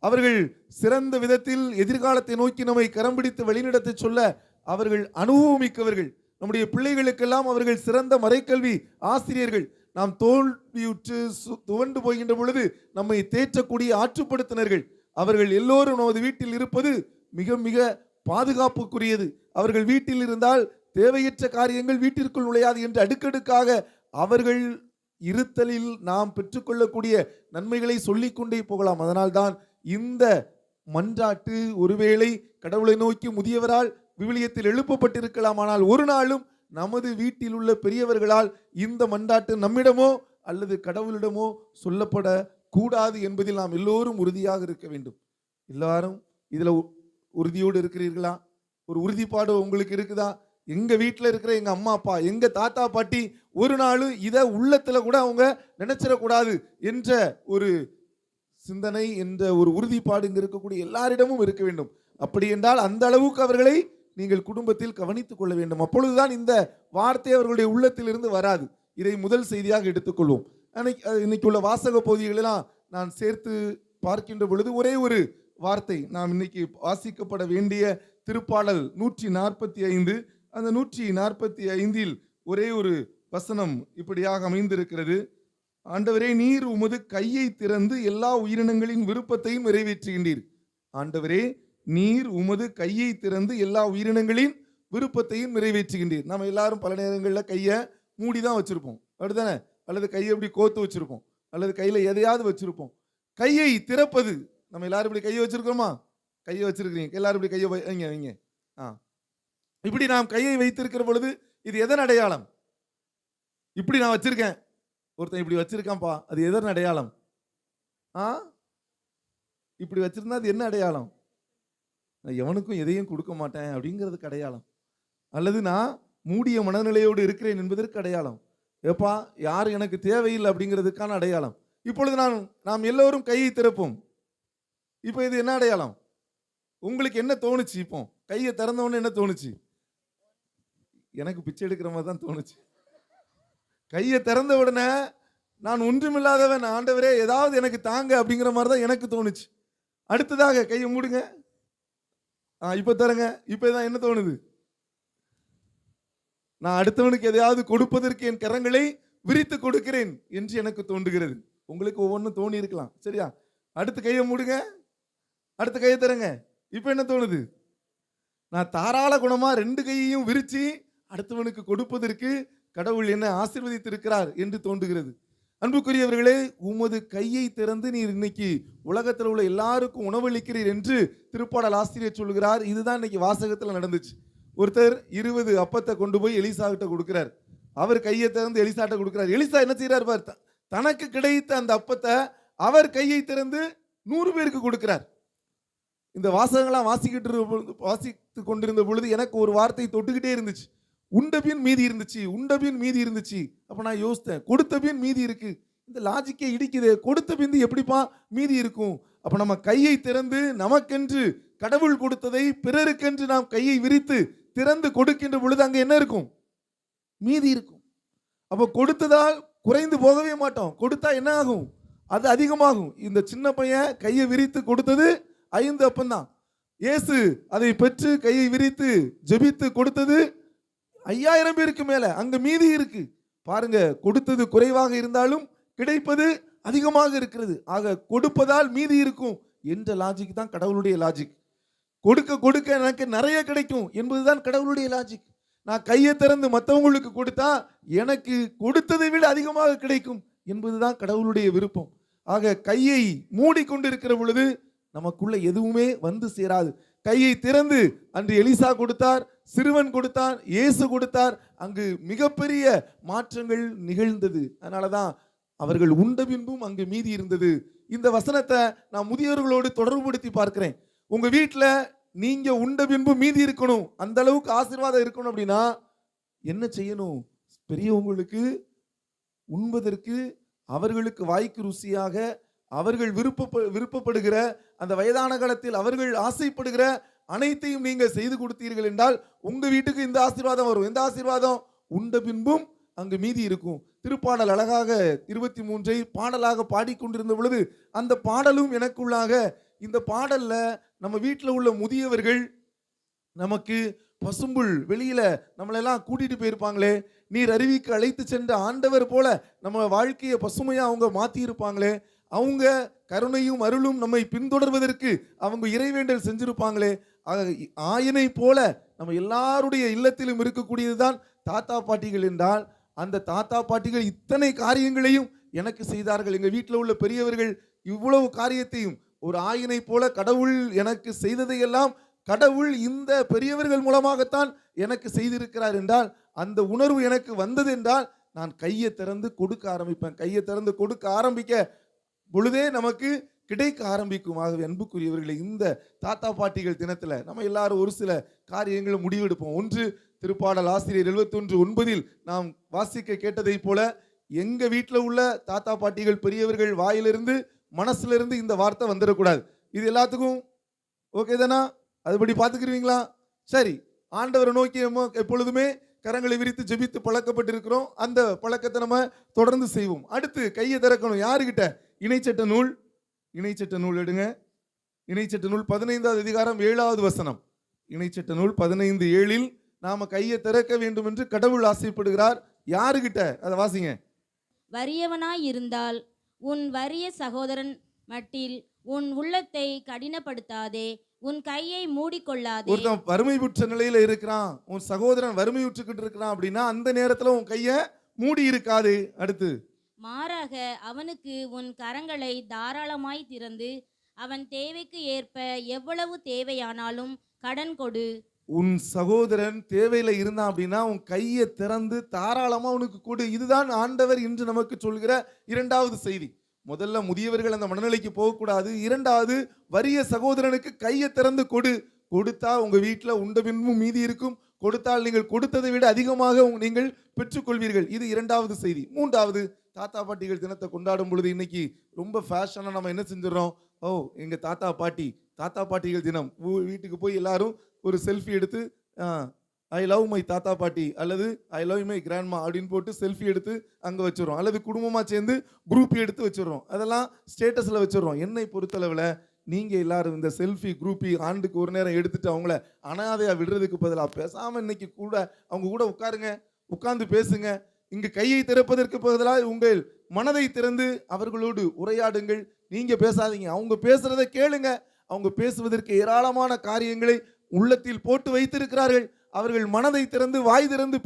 அவர்கள் சிறந்த விதத்தில் எதிர்காலத்தை நோக்கி நம்மை கரம் பிடித்து வழிநடத்த சொல்ல அவர்கள் அனுபவமிக்கவர்கள். நம்முடைய பிள்ளைகளுக்கெல்லாம் அவர்கள் சிறந்த மறைக்கல்வி ஆசிரியர்கள். நாம் தோல்வியுற்று துவண்டு போகின்ற பொழுது நம்மை தேற்றக்கூடிய ஆற்றுப்படுத்தினர்கள். அவர்கள் எல்லோரும் நமது வீட்டில் இருப்பது மிக மிக பாதுகாப்புக்குரியது. அவர்கள் வீட்டில் இருந்தால் தேவையற்ற காரியங்கள் வீட்டிற்குள் நுழையாது என்று அடுக்கடுக்காக அவர்கள் இருத்தலில் நாம் பெற்றுக்கொள்ளக்கூடிய நன்மைகளை சொல்லிக்கொண்டே போகலாம். அதனால்தான் இந்த மன்றாட்டு ஒருவேளை கடவுளை நோக்கி முதியவரால் விவிலியத்தில் எழுப்பப்பட்டிருக்கலாம். ஆனால் ஒரு நாளும் நமது வீட்டில் உள்ள பெரியவர்களால் இந்த மன்றாட்டு நம்மிடமோ அல்லது கடவுளிடமோ சொல்லப்படக்கூடாது என்பதில் நாம் எல்லோரும் உறுதியாக இருக்க வேண்டும். எல்லாரும் இதுல உறுதியோடு இருக்கிறீர்களா? ஒரு உறுதிப்பாடு உங்களுக்கு இருக்குதா? எங்க வீட்டில் இருக்கிற எங்க அம்மா அப்பா, எங்க தாத்தா பாட்டி ஒரு நாளும் இதை உள்ளத்துல கூட அவங்க நினைச்சிடக்கூடாது என்ற ஒரு சிந்தனை, என்ற ஒரு உறுதிப்பாடு இங்க இருக்கக்கூடிய எல்லாரிடமும் இருக்க வேண்டும். அப்படி என்றால் அந்த அளவுக்கு அவர்களை நீங்கள் குடும்பத்தில் கவனித்துக் கொள்ள வேண்டும். அப்பொழுதுதான் இந்த வார்த்தை அவர்களுடைய உள்ளத்தில் இருந்து வராது. இதை முதல் செய்தியாக எடுத்துக்கொள்வோம். இன்னைக்கு உள்ள வாசக பகுதிகளெல்லாம் நான் சேர்த்து பார்க்கின்ற பொழுது ஒரே ஒரு வார்த்தை, நாம் இன்னைக்கு வாசிக்கப்பட வேண்டிய திருப்பாடல் 145, அந்த 145 ஒரே ஒரு வசனம் இப்படியாக அமைந்திருக்கிறது. ஆண்டவரே, நீர் உமது கையை திறந்து எல்லா உயிரினங்களின் விருப்பத்தையும் நிறைவேற்றுகின்றீர். ஆண்டவரே, நீர் உமது கையை திறந்து எல்லா உயிரினங்களின் விருப்பத்தையும் நிறைவேற்றுகின்றீர். நம்ம எல்லாரும் பல நேரங்களில் கையை மூடிதான் வச்சிருப்போம், அப்படித்தானே? அல்லது கையை இப்படி கோத்து வச்சிருப்போம், அல்லது கையில எதையாவது வச்சிருப்போம். கையை திறப்பது, நம்ம எல்லாரும் இப்படி கையை வச்சிருக்கோமா? கையை வச்சிருக்கிறீங்க, எல்லாரும் இப்படி கையை வைங்க வைங்க. இப்படி நாம் கையை வைத்திருக்கிற பொழுது இது எதன் அடையாளம்? இப்படி நான் வச்சிருக்கேன், ஒருத்தன் இப்படி வச்சிருக்கான்ப்பா, அது எதன் அடையாளம்? இப்படி வச்சிருந்தா அது என்ன அடையாளம்? நான் எவனுக்கும் எதையும் கொடுக்க மாட்டேன் அப்படிங்கிறதுக்கு அடையாளம். அல்லது நான் மூடிய மனநிலையோடு இருக்கிறேன் என்பதற்கு அடையாளம். எப்பா யாரும் எனக்கு தேவையில்லை அப்படிங்கிறதுக்கான அடையாளம். இப்பொழுது நாம் எல்லோரும் கையை திறப்போம். இப்போ இது என்ன அடையாளம்? உங்களுக்கு என்ன தோணுச்சு? இப்போ கையை திறந்தவொடனே என்ன தோணுச்சு? எனக்கு பிச்சை எடுக்கிற மாதிரி தான் தோணுச்சு. கையை திறந்த உடனே நான் ஒன்றுமில்லாதவன், ஆண்டவரே ஏதாவது எனக்கு தாங்க அப்படிங்கிற மாதிரி தான் எனக்கு தோணுச்சு. அடுத்ததாக கையை மூடுங்க. இப்போ தரங்க. இப்போ தான் என்ன தோணுது? நான் அடுத்தவனுக்கு எதையாவது கொடுப்பதற்கு என் கரங்களை விரித்து கொடுக்கிறேன் என்று எனக்கு தோன்றுகிறது. உங்களுக்கு ஒவ்வொன்றும் தோணி இருக்கலாம், சரியா? அடுத்த கையை மூடுங்க. அடுத்த கையை தரங்க. இப்போ என்ன தோணுது? நான் தாராள குணமா 2 கையையும் விரிச்சு அடுத்தவனுக்கு கொடுப்பதற்கு கடவுள் என்ன ஆசீர்வதித்திருக்கிறார் என்று தோன்றுகிறது. அன்புக்குரியவர்களே, உமது கையை திறந்து நீர் இன்னைக்கு உலகத்தில் உள்ள எல்லாருக்கும் உணவளிக்கிறீர் என்று திருப்பாடல் ஆசிரியர் சொல்கிறார். இதுதான் இன்னைக்கு வாசகத்தில் நடந்துச்சு. ஒருத்தர் 20 அப்பத்தை கொண்டு போய் எலிசா கிட்ட கொடுக்கிறார். அவர் கையை திறந்து எலிசாட்ட கொடுக்கிறார். எலிசா என்ன செய்யறார் பார், தனக்கு கிடைத்த அந்த அப்பத்தை அவர் கையை திறந்து 100 பேருக்கு கொடுக்கிறார். இந்த வாசகங்களாம் வாசித்து கொண்டிருந்த பொழுது எனக்கு ஒரு வார்த்தை தொட்டுக்கிட்டே இருந்துச்சு. உண்டபின் மீதி இருந்துச்சு, உண்டபின் மீதி இருந்துச்சு. அப்ப நான் யோசித்தேன், கொடுத்த பின் மீதி இருக்கு. இந்த லாஜிக்கே இடிக்குது. கொடுத்த பின் எப்படிப்பா மீதி இருக்கும்? அப்ப நம்ம கையை திறந்து நமக்கென்று கடவுள் கொடுத்ததை பிறருக்கென்று நாம் கையை விரித்து திறந்து கொடுக்கின்ற பொழுது அங்க என்ன இருக்கும்? மீதி இருக்கும். அப்ப கொடுத்ததால் குறைந்து போகவே மாட்டோம். கொடுத்தா என்ன ஆகும்? அது அதிகமாகும். இந்த சின்ன பையன் கையை விரித்து கொடுத்தது 5 அப்பந்தான். இயேசு அதை பெற்று கையை விரித்து ஜெபித்து கொடுத்தது 5000 பேருக்கு மேல. அங்க மீதி இருக்கு. பாருங்க, கொடுத்தது குறைவாக இருந்தாலும் கிடைப்பது அதிகமாக இருக்கிறது. ஆக கொடுப்பதால் மீதி இருக்கும் என்ற லாஜிக் தான் கடவுளுடைய லாஜிக். கொடுக்க கொடுக்க எனக்கு நிறைய கிடைக்கும் என்பதுதான் கடவுளுடைய லாஜிக். நான் கையை திறந்து மற்றவங்களுக்கு கொடுத்தா எனக்கு கொடுத்ததை விட அதிகமாக கிடைக்கும் என்பதுதான் கடவுளுடைய விருப்பம். ஆக கையை மூடிக்கொண்டிருக்கிற பொழுது நமக்குள்ள எதுவுமே வந்து சேராது. கையை திறந்து அன்று எலிசா கொடுத்தார், சிறுவன் கொடுத்தார், இயேசு கொடுத்தார். அங்கு மிகப்பெரிய மாற்றங்கள் நிகழ்ந்தது. அதனாலதான் அவர்கள் உண்ட பின்பும் அங்கு மீதி இருந்தது. இந்த வசனத்தை நான் முதியோர்களோடு தொடர்புபடுத்தி பார்க்கிறேன். உங்க வீட்டுல நீங்க உண்ட பின்பும் மீதி இருக்கணும், அந்த அளவுக்கு ஆசீர்வாதம் இருக்கணும் அப்படின்னா என்ன செய்யணும்? பெரியவங்களுக்கு உண்பதற்கு அவர்களுக்கு வாய்க்கு ருசியாக அவர்கள் விருப்பப்படுகிற அந்த வயதான காலத்தில் அவர்கள் ஆசைப்படுகிற அனைத்தையும் நீங்கள் செய்து கொடுத்தீர்கள் என்றால் உங்க வீட்டுக்கு இந்த ஆசீர்வாதம் வரும். எந்த ஆசீர்வாதம்? உண்ட பின்பும் அங்கு மீதி இருக்கும். திருப்பாடல் அழகாக 23 பாடலாக பாடிக்கொண்டிருந்த பொழுது அந்த பாடலும் எனக்குள்ளாக, இந்த பாடல்ல நம்ம வீட்டில் உள்ள முதியவர்கள் நமக்கு பசும்புல் வெளியில நம்மளெல்லாம் கூட்டிட்டு போயிருப்பாங்களே, நீர் அருவிக்கு அழைத்து சென்ற ஆண்டவர் போல நம்ம வாழ்க்கையை பசுமையா அவங்க மாத்தி இருப்பாங்களே, அவங்க கருணையும் அருளும் நம்மை பின்தொடர்வதற்கு அவங்க இறைவேண்டல் செஞ்சிருப்பாங்களே. ஆயனை போல நம்ம எல்லாருடைய இல்லத்திலும் இருக்கக்கூடியதுதான் தாத்தா பாட்டிகள் என்றால், அந்த தாத்தா பாட்டிகள் இத்தனை காரியங்களையும் எனக்கு செய்தார்கள். எங்க வீட்டில் உள்ள பெரியவர்கள் இவ்வளவு காரியத்தையும் ஒரு ஆயனை போல கடவுள் எனக்கு செய்ததையெல்லாம் கடவுள் இந்த பெரியவர்கள் மூலமாகத்தான் எனக்கு செய்திருக்கிறார் என்றால், அந்த உணர்வு எனக்கு வந்தது என்றால் நான் கையை திறந்து கொடுக்க ஆரம்பிப்பேன். கையை திறந்து கொடுக்க ஆரம்பிக்க பொழுதே நமக்கு கிடைக்க ஆரம்பிக்கும். ஆகவே அன்புக்குரியவர்களை, இந்த தாத்தா பாட்டிகள் தினத்துல நம்ம எல்லாரும் ஒரு சில காரியங்களை முடிவெடுப்போம். ஒன்று, திருப்பாடல் ஆசிரியர் 71:9 நாம் வாசிக்க கேட்டதை போல எங்க வீட்டில் உள்ள தாத்தா பாட்டிகள் பெரியவர்கள் வாயிலிருந்து மனசுல இந்த வார்த்தை வந்துடக்கூடாது. இது எல்லாத்துக்கும் ஓகே தானா? அதுபடி பார்த்துக்கிறீங்களா? சரி, ஆண்டவரை நோக்கி எப்பொழுதுமே கரங்களை விரித்து ஜெபித்து பழக்கப்பட்டிருக்கிறோம். அந்த பழக்கத்தை நம்ம தொடர்ந்து செய்வோம். அடுத்து கையை திறக்கணும். யாருக்கிட்ட? இணைச்சட்ட நூல். இணைச்சட்ட நூல் எடுங்க. இணைச்சட்ட நூல் 15வது அதிகாரம் 7வது வசனம். இணைச்சட்ட நூல் 15:7 நாம கையை திறக்க வேண்டும் என்று கடவுள் ஆசைப்படுகிறார். யாருக்கிட்ட? அதை வாசிங்க.
வறியவனாய் இருந்தால் உன் வறிய சகோதரன் மட்டில் உன் உள்ளத்தை கடினப்படுத்தாதே, உன் கையை மூடிக்கொள்ளாதே.
ஒருத்தன் வறுமையுற்ற நிலையில இருக்கிறான், உன் சகோதரன் வறுமையுற்றுக்கிட்டு இருக்கிறான் அப்படின்னா அந்த நேரத்துல உன் கையை மூடி இருக்காது. அடுத்து,
மாறாக அவனுக்கு உன் கரங்களை தாராளமாய் திறந்து அவன் தேவைக்கு ஏற்ப எவ்வளவு தேவையானாலும் கடன் கொடு.
உன் சகோதரன் தேவையில இருந்தான் அப்படின்னா உன் கையை திறந்து தாராளமா உனக்கு கொடு. இதுதான் ஆண்டவர் இன்று நமக்கு சொல்கிற இரண்டாவது செய்தி. முதல்ல முதியவர்கள் அந்த மனநிலைக்கு போகக்கூடாது. இரண்டாவது, வறிய சகோதரனுக்கு கையை திறந்து கொடு. கொடுத்தா உங்க வீட்டுல உண்ட பின்பும் மீதி இருக்கும். கொடுத்தால் நீங்கள் கொடுத்ததை விட அதிகமாக நீங்கள் பெற்றுக்கொள்வீர்கள். இது இரண்டாவது செய்தி. மூன்றாவது, தாத்தா பாட்டிகள் தினத்தை கொண்டாடும் பொழுது இன்னைக்கு ரொம்ப ஃபேஷனாக நம்ம என்ன செஞ்சிடறோம், ஓ எங்கள் தாத்தா பாட்டிகள் தினம், வீட்டுக்கு போய் எல்லாரும் ஒரு செல்ஃபி எடுத்து ஐ லவ் மை தாத்தா பாட்டி அல்லது ஐ லவ் மை கிராண்ட்மா அப்படின்னு போட்டு செல்ஃபி எடுத்து அங்கே வச்சிடறோம். அல்லது குடும்பமாக சேர்ந்து குரூப் எடுத்து வச்சிடறோம். அதெல்லாம் ஸ்டேட்டஸில் வச்சிடறோம். என்னை பொறுத்தளவில் நீங்கள் எல்லாரும் இந்த செல்ஃபி குரூப்பி ஆண்டுக்கு ஒரு நேரம் எடுத்துட்டு அவங்கள அனாதையாக விடுறதுக்கு பதிலாக பேசாமல் இன்னைக்கு கூட அவங்க கூட உட்காருங்க, உட்கார்ந்து பேசுங்க. இங்கு கையை திறப்பதற்கு பதிலாக உங்கள் மனதை திறந்து அவர்களோடு உரையாடுங்கள். நீங்க பேசாதீங்க, அவங்க பேசுறதை கேளுங்க. அவங்க பேசுவதற்கு ஏராளமான காரியங்களை உள்ளத்தில் போட்டு வைத்திருக்கிறார்கள். அவர்கள் மனதை திறந்து வாய் திறந்து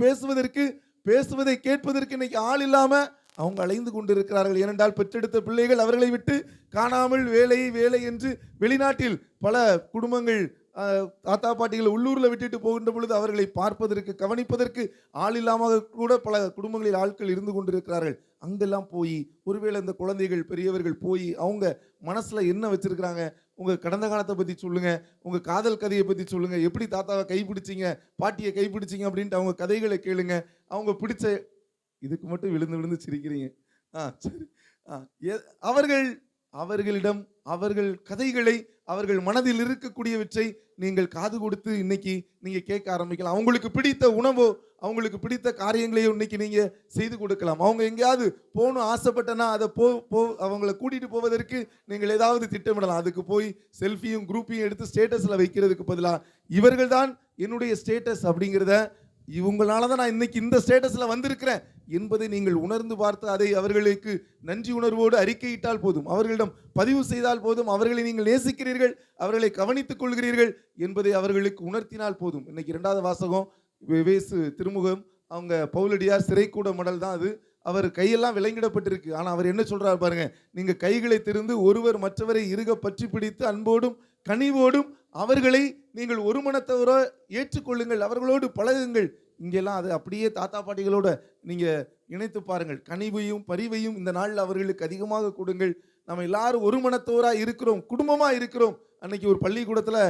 பேசுவதை கேட்பதற்கு இன்னைக்கு ஆள் இல்லாம அவங்க அலைந்து கொண்டிருக்கிறார்கள். ஏனென்றால் பெற்றெடுத்த பிள்ளைகள் அவர்களை விட்டு காணாமல் வேலை என்று வெளிநாட்டில் பல குடும்பங்கள் தாத்தா பாட்டிகளை உள்ளூரில் விட்டுட்டு போகின்ற பொழுது அவர்களை பார்ப்பதற்கு கவனிப்பதற்கு ஆள் இல்லாமல் கூட பல குடும்பங்களில் ஆட்கள் இருந்து கொண்டிருக்கிறார்கள். அங்கெல்லாம் போய் ஒருவேளை இந்த குழந்தைகள் பெரியவர்கள் போய் அவங்க மனசில் என்ன வச்சிருக்கிறாங்க, உங்கள் கடந்த காலத்தை பற்றி சொல்லுங்கள், உங்கள் காதல் கதையை பற்றி சொல்லுங்கள், எப்படி தாத்தாவை கைப்பிடிச்சிங்க பாட்டியை கைப்பிடிச்சிங்க அப்படின்ட்டு அவங்க கதைகளை கேளுங்க. அவங்க பிடிச்ச இதுக்கு மட்டும் விழுந்து சிரிக்கிறீங்க. சரி, அவர்களிடம் அவர்கள் கதைகளை அவர்கள் மனதில் இருக்கக்கூடியவற்றை நீங்கள் காது கொடுத்து இன்னைக்கு நீங்க கேட்க ஆரம்பிக்கலாம். அவங்களுக்கு பிடித்த உணவோ அவங்களுக்கு பிடித்த காரியங்களையோ இன்னைக்கு நீங்க செய்து கொடுக்கலாம். அவங்க எங்கேயாவது போகணும் ஆசைப்பட்டனா அதை அவங்களை கூட்டிட்டு போவதற்கு நீங்கள் ஏதாவது திட்டமிடலாம். அதுக்கு போய் செல்ஃபியும் குரூப்பையும் எடுத்து ஸ்டேட்டஸ்ல வைக்கிறதுக்கு பதிலாக இவர்கள் தான் என்னுடைய ஸ்டேட்டஸ் அப்படிங்கிறத, இவங்களால தான் நான் இன்னைக்கு இந்த ஸ்டேட்டஸ்ல வந்திருக்கிறேன் என்பதை நீங்கள் உணர்ந்து பார்த்து அதை அவர்களுக்கு நன்றி உணர்வோடு அறிக்கையிட்டால் போதும், அவர்களிடம் பதிவு செய்தால் போதும். அவர்களை நீங்கள் நேசிக்கிறீர்கள், அவர்களை கவனித்துக் கொள்கிறீர்கள் என்பதை அவர்களுக்கு உணர்த்தினால் போதும். இன்னைக்கு இரண்டாவது வாசகம் வேசு திருமுகம், அவங்க பவுலடியார் சிறைக்கூட மடல் தான் அது. அவர் கையெல்லாம் விலங்கிடப்பட்டிருக்கு. ஆனால் அவர் என்ன சொல்றாரு பாருங்க, நீங்க கைகளை திறந்து ஒருவர் மற்றவரை இறுக பற்றி பிடித்து அன்போடும் கனிவோடும் அவர்களை நீங்கள் ஒரு மனத்தவர ஏற்றுக்கொள்ளுங்கள், அவர்களோடு பழகுங்கள். இங்கெல்லாம் அது அப்படியே தாத்தா பாட்டிகளோட நீங்க இணைத்து பாருங்கள். கனிவையும் பரிவையும் இந்த நாளில் அவர்களுக்கு அதிகமாக கொடுங்கள். நம்ம எல்லாரும் ஒரு மனத்தவராக இருக்கிறோம், குடும்பமாக இருக்கிறோம். அன்னைக்கு ஒரு பள்ளிக்கூடத்தில்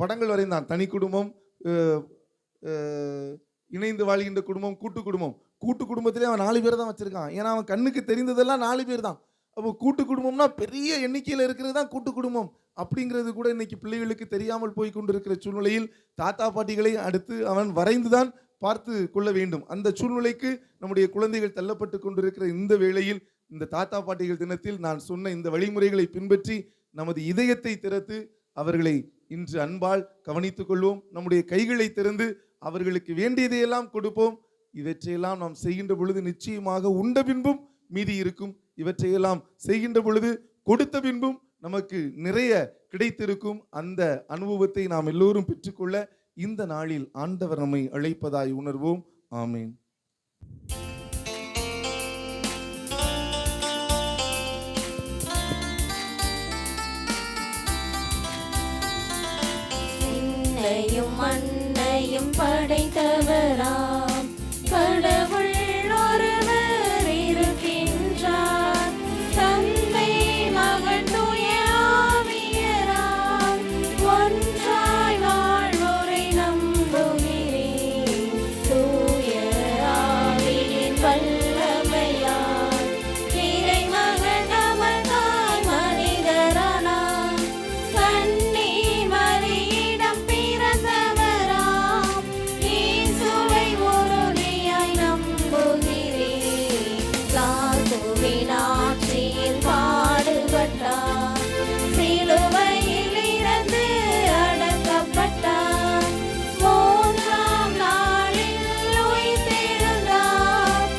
படங்கள் வரைந்தான். தனி குடும்பம், இணைந்து வாழ்கின்ற குடும்பம், கூட்டு குடும்பத்திலே அவன் 4 பேர் தான் வச்சிருக்கான். ஏன்னா அவன் கண்ணுக்கு தெரிந்ததெல்லாம் 4 பேர் தான். அப்போ கூட்டு குடும்பம்னா பெரிய எண்ணிக்கையில் இருக்கிறது தான் கூட்டு குடும்பம் அப்படிங்கிறது கூட இன்னைக்கு பிள்ளைகளுக்கு தெரியாமல் போய் கொண்டிருக்கிற சூழ்நிலையில் தாத்தா பாட்டிகளை அடுத்து அவன் வரைந்துதான் பார்த்து கொள்ள வேண்டும். அந்த சூழ்நிலைக்கு நம்முடைய குழந்தைகள் தள்ளப்பட்டு கொண்டிருக்கிற இந்த வேளையில் இந்த தாத்தா பாட்டிகள் தினத்தில் நான் சொன்ன இந்த வழிமுறைகளை பின்பற்றி நமது இதயத்தை திறந்து அவர்களை இன்று அன்பால் கவனித்துக் கொள்வோம். நம்முடைய கைகளை திறந்து அவர்களுக்கு வேண்டியதையெல்லாம் கொடுப்போம். இவற்றையெல்லாம் நாம் செய்கின்ற பொழுது நிச்சயமாக உண்ட பின்பும் மீதி இருக்கும். இவற்றையெல்லாம் செய்கின்ற பொழுது கொடுத்த பின்பும் நமக்கு நிறைய கிடைத்திருக்கும். அந்த அனுபவத்தை நாம் எல்லோரும் பெற்றுக்கொள்ள இந்த நாளில் ஆண்டவர் நம்மை அழைப்பதாய் உணர்வோம். ஆமீன்.
விண்ணையும் மண்ணையும் படைத்தவராம் கடவுள் ஒருவர் இருக்கின்றார். தந்தை மகன் தூய ஆவியராம் ஒன்றாய் வாழ்வோரை நம்புகிறேன். தூய ஆவியின் வல்லமையால் இறைமகன் நமக்காய் மனிதரானார். கன்னி மரியிடம் பிறந்தவராம் இயேசுவை உறுதியாய் நம்புகிறேன். லாதுவின் ஆட்சியில் பாடுபட்டார், சிலுவையில் இறந்து அடக்கப்பட்டார், 3ஆம் நாளில் உயிர்த்தெழுந்தார்.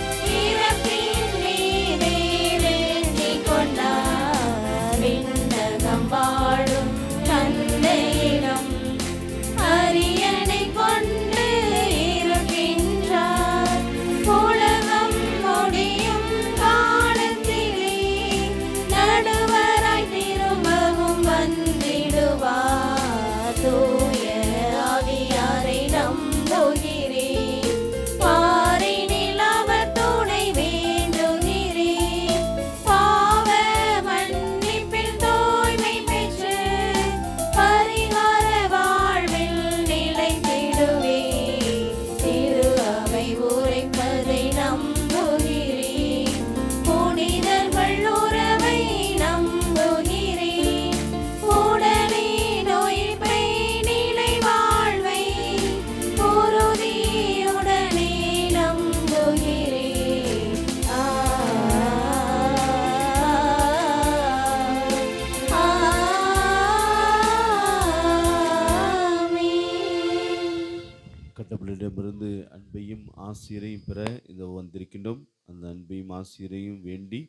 ஆசிரியரையும் பெற இந்த வந்திருக்கின்றோம். அந்த அன்பையும் ஆசிரியரையும் வேண்டி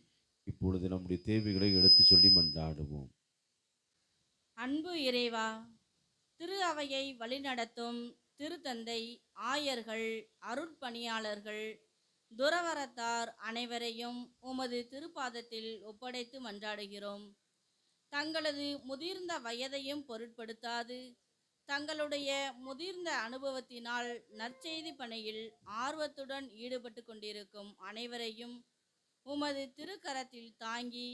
இப்பொழுது நம்முடைய தேவைகளை எடுத்து சொல்லி மன்றாடுவோம்.
அன்பு இறைவா, திரு அவையை வழிநடத்தும் திருத்தந்தை, ஆயர்கள், அருட்பணியாளர்கள், துறவரத்தார் அனைவரையும் உமது திருப்பாதத்தில் ஒப்படைத்து மன்றாடுகிறோம். தங்களது முதிர்ந்த வயதையும் பொருட்படுத்தாது தங்களுடைய முதிர்ந்த அனுபவத்தினால் நற்செய்தி பணியில் ஆர்வத்துடன் ஈடுபட்டு கொண்டிருக்கும் அனைவரையும் உமது திருக்கரத்தில் தாங்கி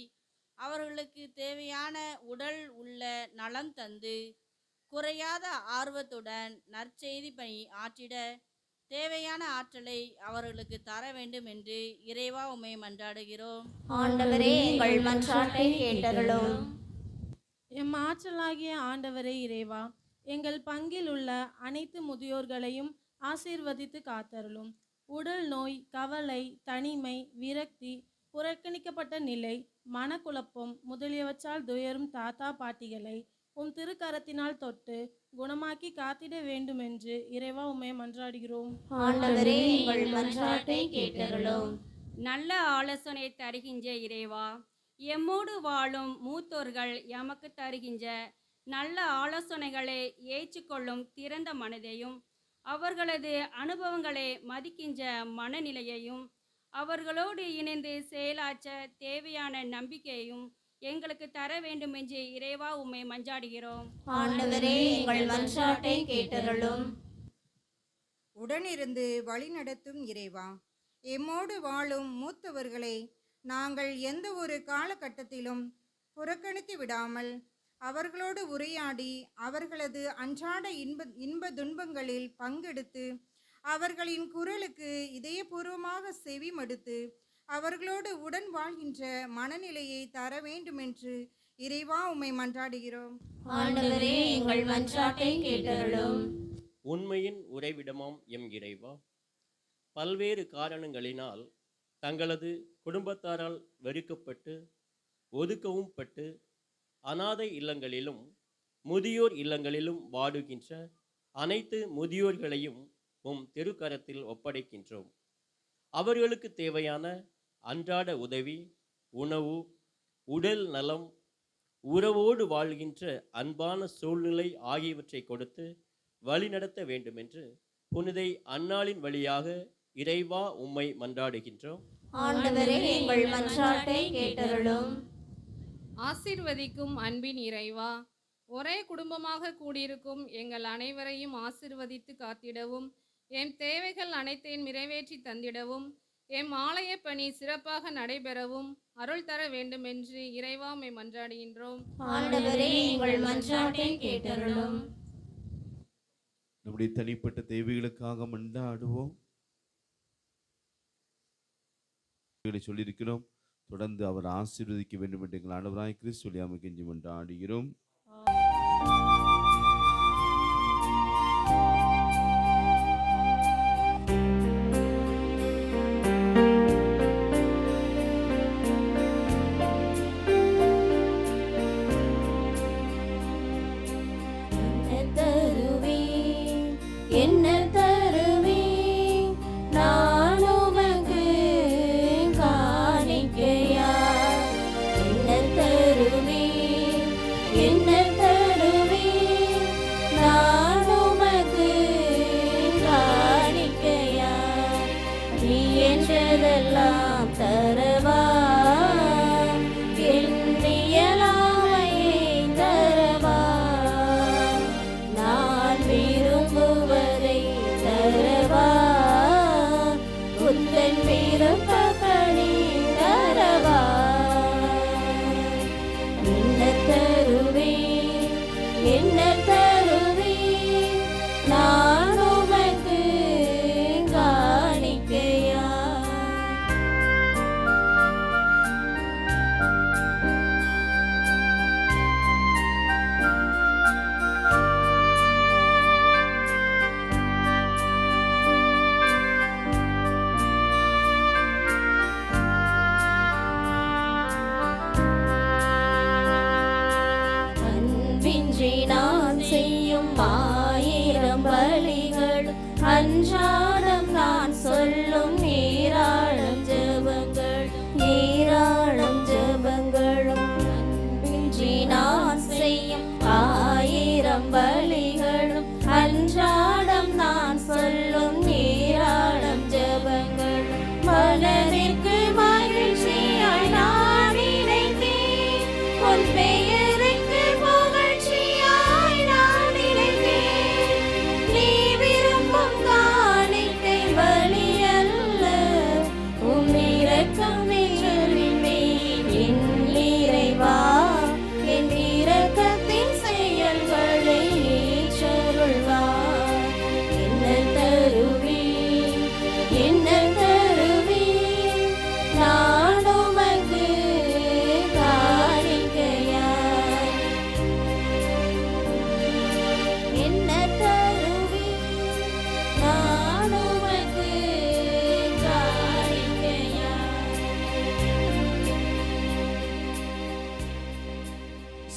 அவர்களுக்கு தேவையான உடல் உள்ள நலம் தந்து குறையாத ஆர்வத்துடன் நற்செய்தி பணி ஆற்றிட தேவையான ஆற்றலை அவர்களுக்கு தர வேண்டும் என்று இறைவா உம்மை மன்றாடுகிறோம்.
ஆண்டவரே, எங்கள் மன்றாட்டை கேட்டருளும்.
எம் ஆற்றலாகிய ஆண்டவரே இறைவா, எங்கள் பங்கில் உள்ள அனைத்து முதியோர்களையும் ஆசீர்வதித்து காத்தருளும். உடல் நோய், கவலை, தனிமை, விரக்தி, புறக்கணிக்கப்பட்ட நிலை, மனக்குழப்பம் முதலியவற்றால் துயரும் தாத்தா பாட்டிகளை உம் திருக்கரத்தினால் தொட்டு குணமாக்கி காத்திட வேண்டுமென்று இறைவா உம்மை மன்றாடுகிறோம்.
ஆண்டவரே, எங்கள் மன்றாட்டை கேட்டருளும்.
நல்ல ஆலோசனை தருகின்ற இறைவா, எம்மோடு வாழும் மூத்தோர்கள் எமக்கு தருகின்ற நல்ல ஆலோசனைகளை ஏற்றுக்கொள்ளும் திறந்த மனதையும் அவர்களது அனுபவங்களை மதிக்கின்ற மனநிலையையும் அவர்களோடு இணைந்து செயலாற்ற தேவையான நம்பிக்கையையும் எங்களுக்கு தர வேண்டும் என்று இறைவா உம்மை மன்றாடுகிறோம்.
ஆண்டவரே, எங்கள் மன்றாட்டை கேட்டருளும்.
உடனிருந்து வழிநடத்தும் இறைவா, எம்மோடு வாழும் மூத்தவர்களை நாங்கள் எந்த ஒரு காலகட்டத்திலும் புறக்கணித்து விடாமல் அவர்களோடு உரையாடி அவர்களது அன்றாட இன்ப துன்பங்களில் பங்கெடுத்து அவர்களின் குரலுக்கு இதயபூர்வமாக செவி மடுத்து அவர்களோடு உடன் வாழ்கின்ற மனநிலையை தர வேண்டுமென்று இறைவா உம்மை மன்றாடுகிறோம்.
ஆண்டவரே, எங்கள் மன்றாட்டை கேட்டருளும்.
உண்மையின் உறைவிடமாம் எம் இறைவா, பல்வேறு காரணங்களினால் தங்களது குடும்பத்தாரால் வெறுக்கப்பட்டு ஒதுக்கவும் பட்டு அனாதை இல்லங்களிலும் முதியோர் இல்லங்களிலும் வாடுகின்ற அனைத்து முதியோர்களையும் உம் திருக்கரத்தில் ஒப்படைக்கின்றோம். அவர்களுக்கு தேவையான அன்றாட உதவி, உணவு, உடல் நலம், உறவோடு வாழ்கின்ற அன்பான சூழ்நிலை ஆகியவற்றை கொடுத்து வழிநடத்த வேண்டுமென்று புனிதை அன்னாளின் வழியாக இறைவா உம்மை மன்றாடுகின்றோம்.
ஆண்டவரே, எங்கள் மன்றாட்டை கேட்டருளும்.
ஆசீர்வதிக்கும் அன்பின் இறைவா, ஒரே குடும்பமாக கூடியிருக்கும் எங்கள் அனைவரையும் ஆசீர்வதித்து காத்திடவும் எம் தேவைகள் அனைத்தையும் நிறைவேற்றி தந்திடவும் எம் ஆலய பணி சிறப்பாக நடைபெறவும் அருள் தர வேண்டும் என்று இறைவா உம்மை மன்றாடுகின்றோம்.
ஆண்டவரே, எங்கள் மன்றாட்டை கேட்டருளும்.
நம்முடைய தனிப்பட்ட தேவைகளுக்காக மன்றாடுவோம். சொல்லியிருக்கிறோம், தொடர்ந்து அவர் ஆசீர்வதிக்க வேண்டும் என்று எங்கள் ஆண்டவராய் கிறிஸ்து வழியாக கெஞ்சி மன்றாடுகிறோம்.
என்ன தருவே நான் உமக்கு காணிக்கையா? என்ன தருவே என்ன தருவே நான் உமக்கு காணிக்கையா? நீ என்றதெல்லாம் தரவா, எண்ணியலாமையை தரவா, நான் விரும்புவதை தரவா, உந்தன் விருப்பப்படி தரவா. என்ன தருவே என்ன தருவே நான் உமக்கு காணிக்கையா?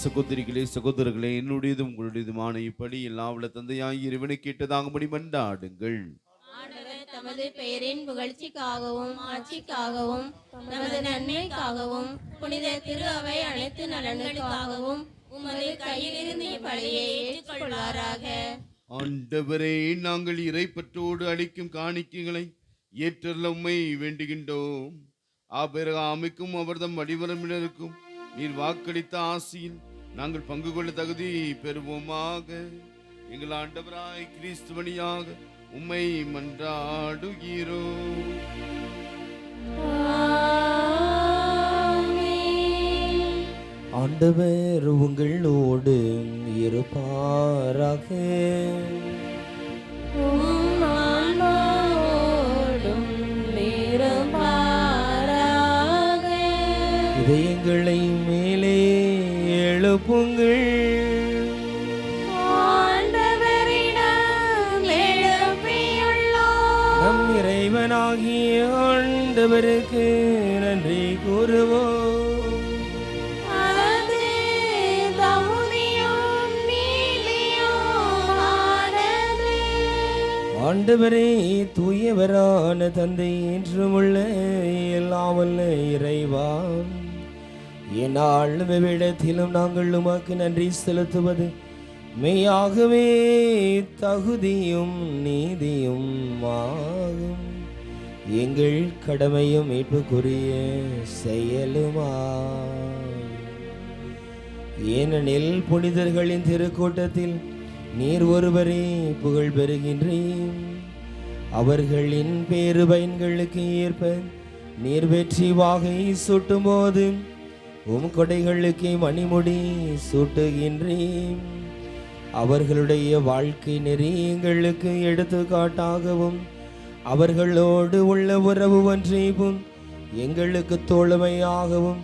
சகோதரிகளே சகோதரர்களே, என்னுடையதும் உங்களுடையதுமான இப்படி எல்லாவுள்ள தந்தையாய் இறைவனை கேட்டதாகும்படி மன்றாடுங்கள்.
ஆண்டவர் தமது பெயரின் புகழ்ச்சிக்காகவும் ஆட்சிக்காகவும் நமது நன்மைக்காகவும் புனித திரு அவை அனைத்து நலன்களுக்காகவும் உமது கையிலிருந்து இப்பலியை ஏற்றுக்கொள்வாராக.
ஆண்டவரே, நாங்கள் இறைப்பற்றோடு அளிக்கும் காணிக்கைகளை ஏற்றல்ல உம்மை வேண்டுகின்றோம். ஆபிரகாமுக்கும் அவர்தம் வடிவரம்பினருக்கும் நீர் வாக்களித்த ஆசியில் நாங்கள் பங்கு கொள்ள தகுதி பெறுவோமாக. எங்கள் ஆண்டவராய் கிறிஸ்து வழியாக உம்மை மன்றாடுகிறோம்.
ஆண்டவர் உங்களோடு இருப்பாராக.
உம் ஆன்மாவோடும் இருப்பாராக.
இதயங்களை மேலே எழுப்புங்கள்.
ஆண்டவரிடம் எழுப்பியுள்ளோம்.
நம் இறைவனாகிய ஆண்டவருக்கு நன்றி கூறுவோம்.
அது தகுதியும் நீதியுமானது.
ஆண்டவரே, தூயவரான தந்தை என்றும் உள்ள எல்லாம் வல்ல இறைவா, என்னாலும் எவ்விடத்திலும் நாங்கள் உமக்கு நன்றி செலுத்துவது மெய்யாகவே தகுதியும் நீதியும் ஆகும். எங்கள் கடமையும் மீட்புக்குரிய செயலுமா. ஏனெனில் புனிதர்களின் திருக்கூட்டத்தில் நீர் ஒருவரே புகழ் பெறுகின்றீர். அவர்களின் பேறு பயன்களுக்கு ஏற்ப நீர் வெற்றி வாகை சூட்டும் போது உம் கொடைகளுக்கு மணிமுடி சூட்டுகின்றீர். அவர்களுடைய வாழ்க்கை நெறி எங்களுக்கு எடுத்துக்காட்டாகவும் அவர்களோடு உள்ள உறவு ஒன்றையும் எங்களுக்கு தோழமையாகவும்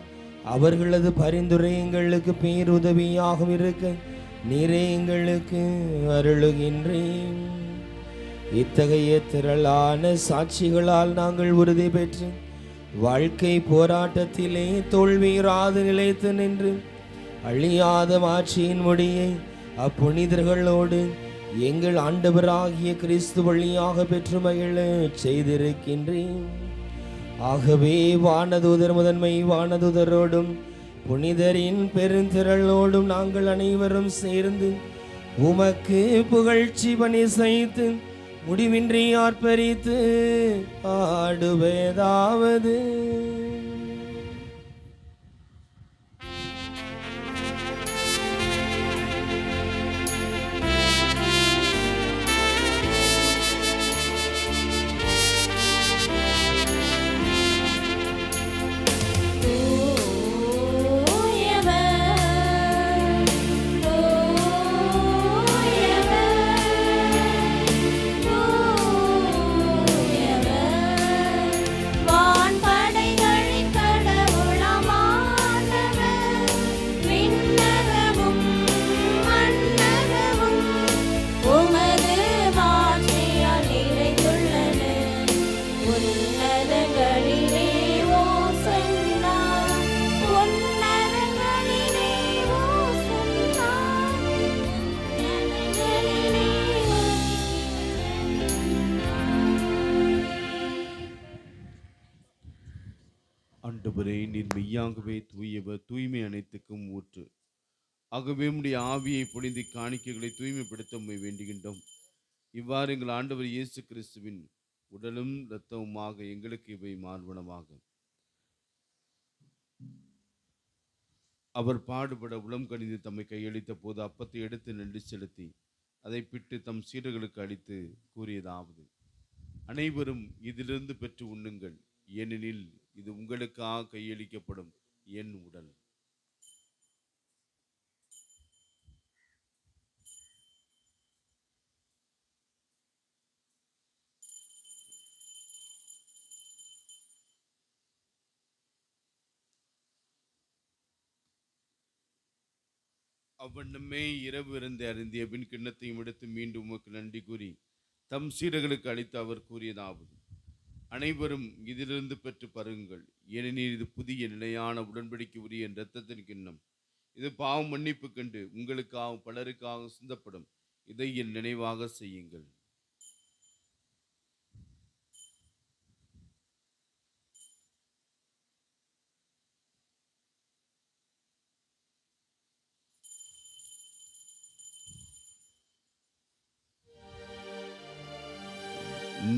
அவர்களது பரிந்துரை எங்களுக்கு பேருதவியாகவும் இருக்க நீரே எங்களுக்கு அருளுகின்றேன். இத்தகைய திரளான சாட்சிகளால் நாங்கள் உறுதி பெற்று வாழ்க்கை போராட்டத்திலே தோல்வியிராது நிலைத்து நின்று அழியாத மாட்சியின் முடியை அப்புனிதர்களோடு எங்கள் ஆண்டவராகிய கிறிஸ்து வழியாக பெற்று மகிழ செய்திருக்கின்றேன். ஆகவே வானதூதர் முதன்மை வானதூதரோடும் புனிதரின் பெருந்திரளோடும் நாங்கள் அனைவரும் சேர்ந்து உமக்கு புகழ்ச்சி பணி செய்து முடிவின்றி ஆர்ப்பரித்து ஆடுவதாவது.
ஆண்டவரே, நீர் மெய்யாகவே தூயவர், தூய்மை அனைத்துக்கும் ஊற்று. ஆகவே உம்முடைய ஆவியை பொழிந்து காணிக்கைகளை தூய்மைப்படுத்த உம்மை வேண்டுகின்றோம். இவ்வாறு எங்கள் ஆண்டவர் இயேசு கிறிஸ்துவின் உடலும் இரத்தமுமாக எங்களுக்கு இவை மார்பனமாக. அவர் பாடுபட உளம் கணிந்து தம்மை கையளித்த போது அப்பத்தை எடுத்து நன்றி செலுத்தி அதை பிட்டு தம் சீடர்களுக்கு அளித்து கூறியதாவது: அனைவரும் இதிலிருந்து பெற்று உண்ணுங்கள், ஏனெனில் இது உங்களுக்காக கையளிக்கப்படும் என் உடல். அவ்வண்ணமே இரவு இருந்து அருந்திய பின் கிண்ணத்தையும் எடுத்து மீண்டும் உமக்கு நன்றி கூறி தம் சீடர்களுக்கு அளித்து அவர் கூறியதாவது: அனைவரும் இதிலிருந்து பெற்று பருகுங்கள், ஏனெனில் இது புதிய நிலையான உடன்படிக்கை உரிய இரத்தத்தின் கிண்ணம். இது பாவம் மன்னிப்பு கண்டு உங்களுக்காகவும் பலருக்காகவும் சிந்தப்படும். இதை என் நினைவாக செய்யுங்கள்.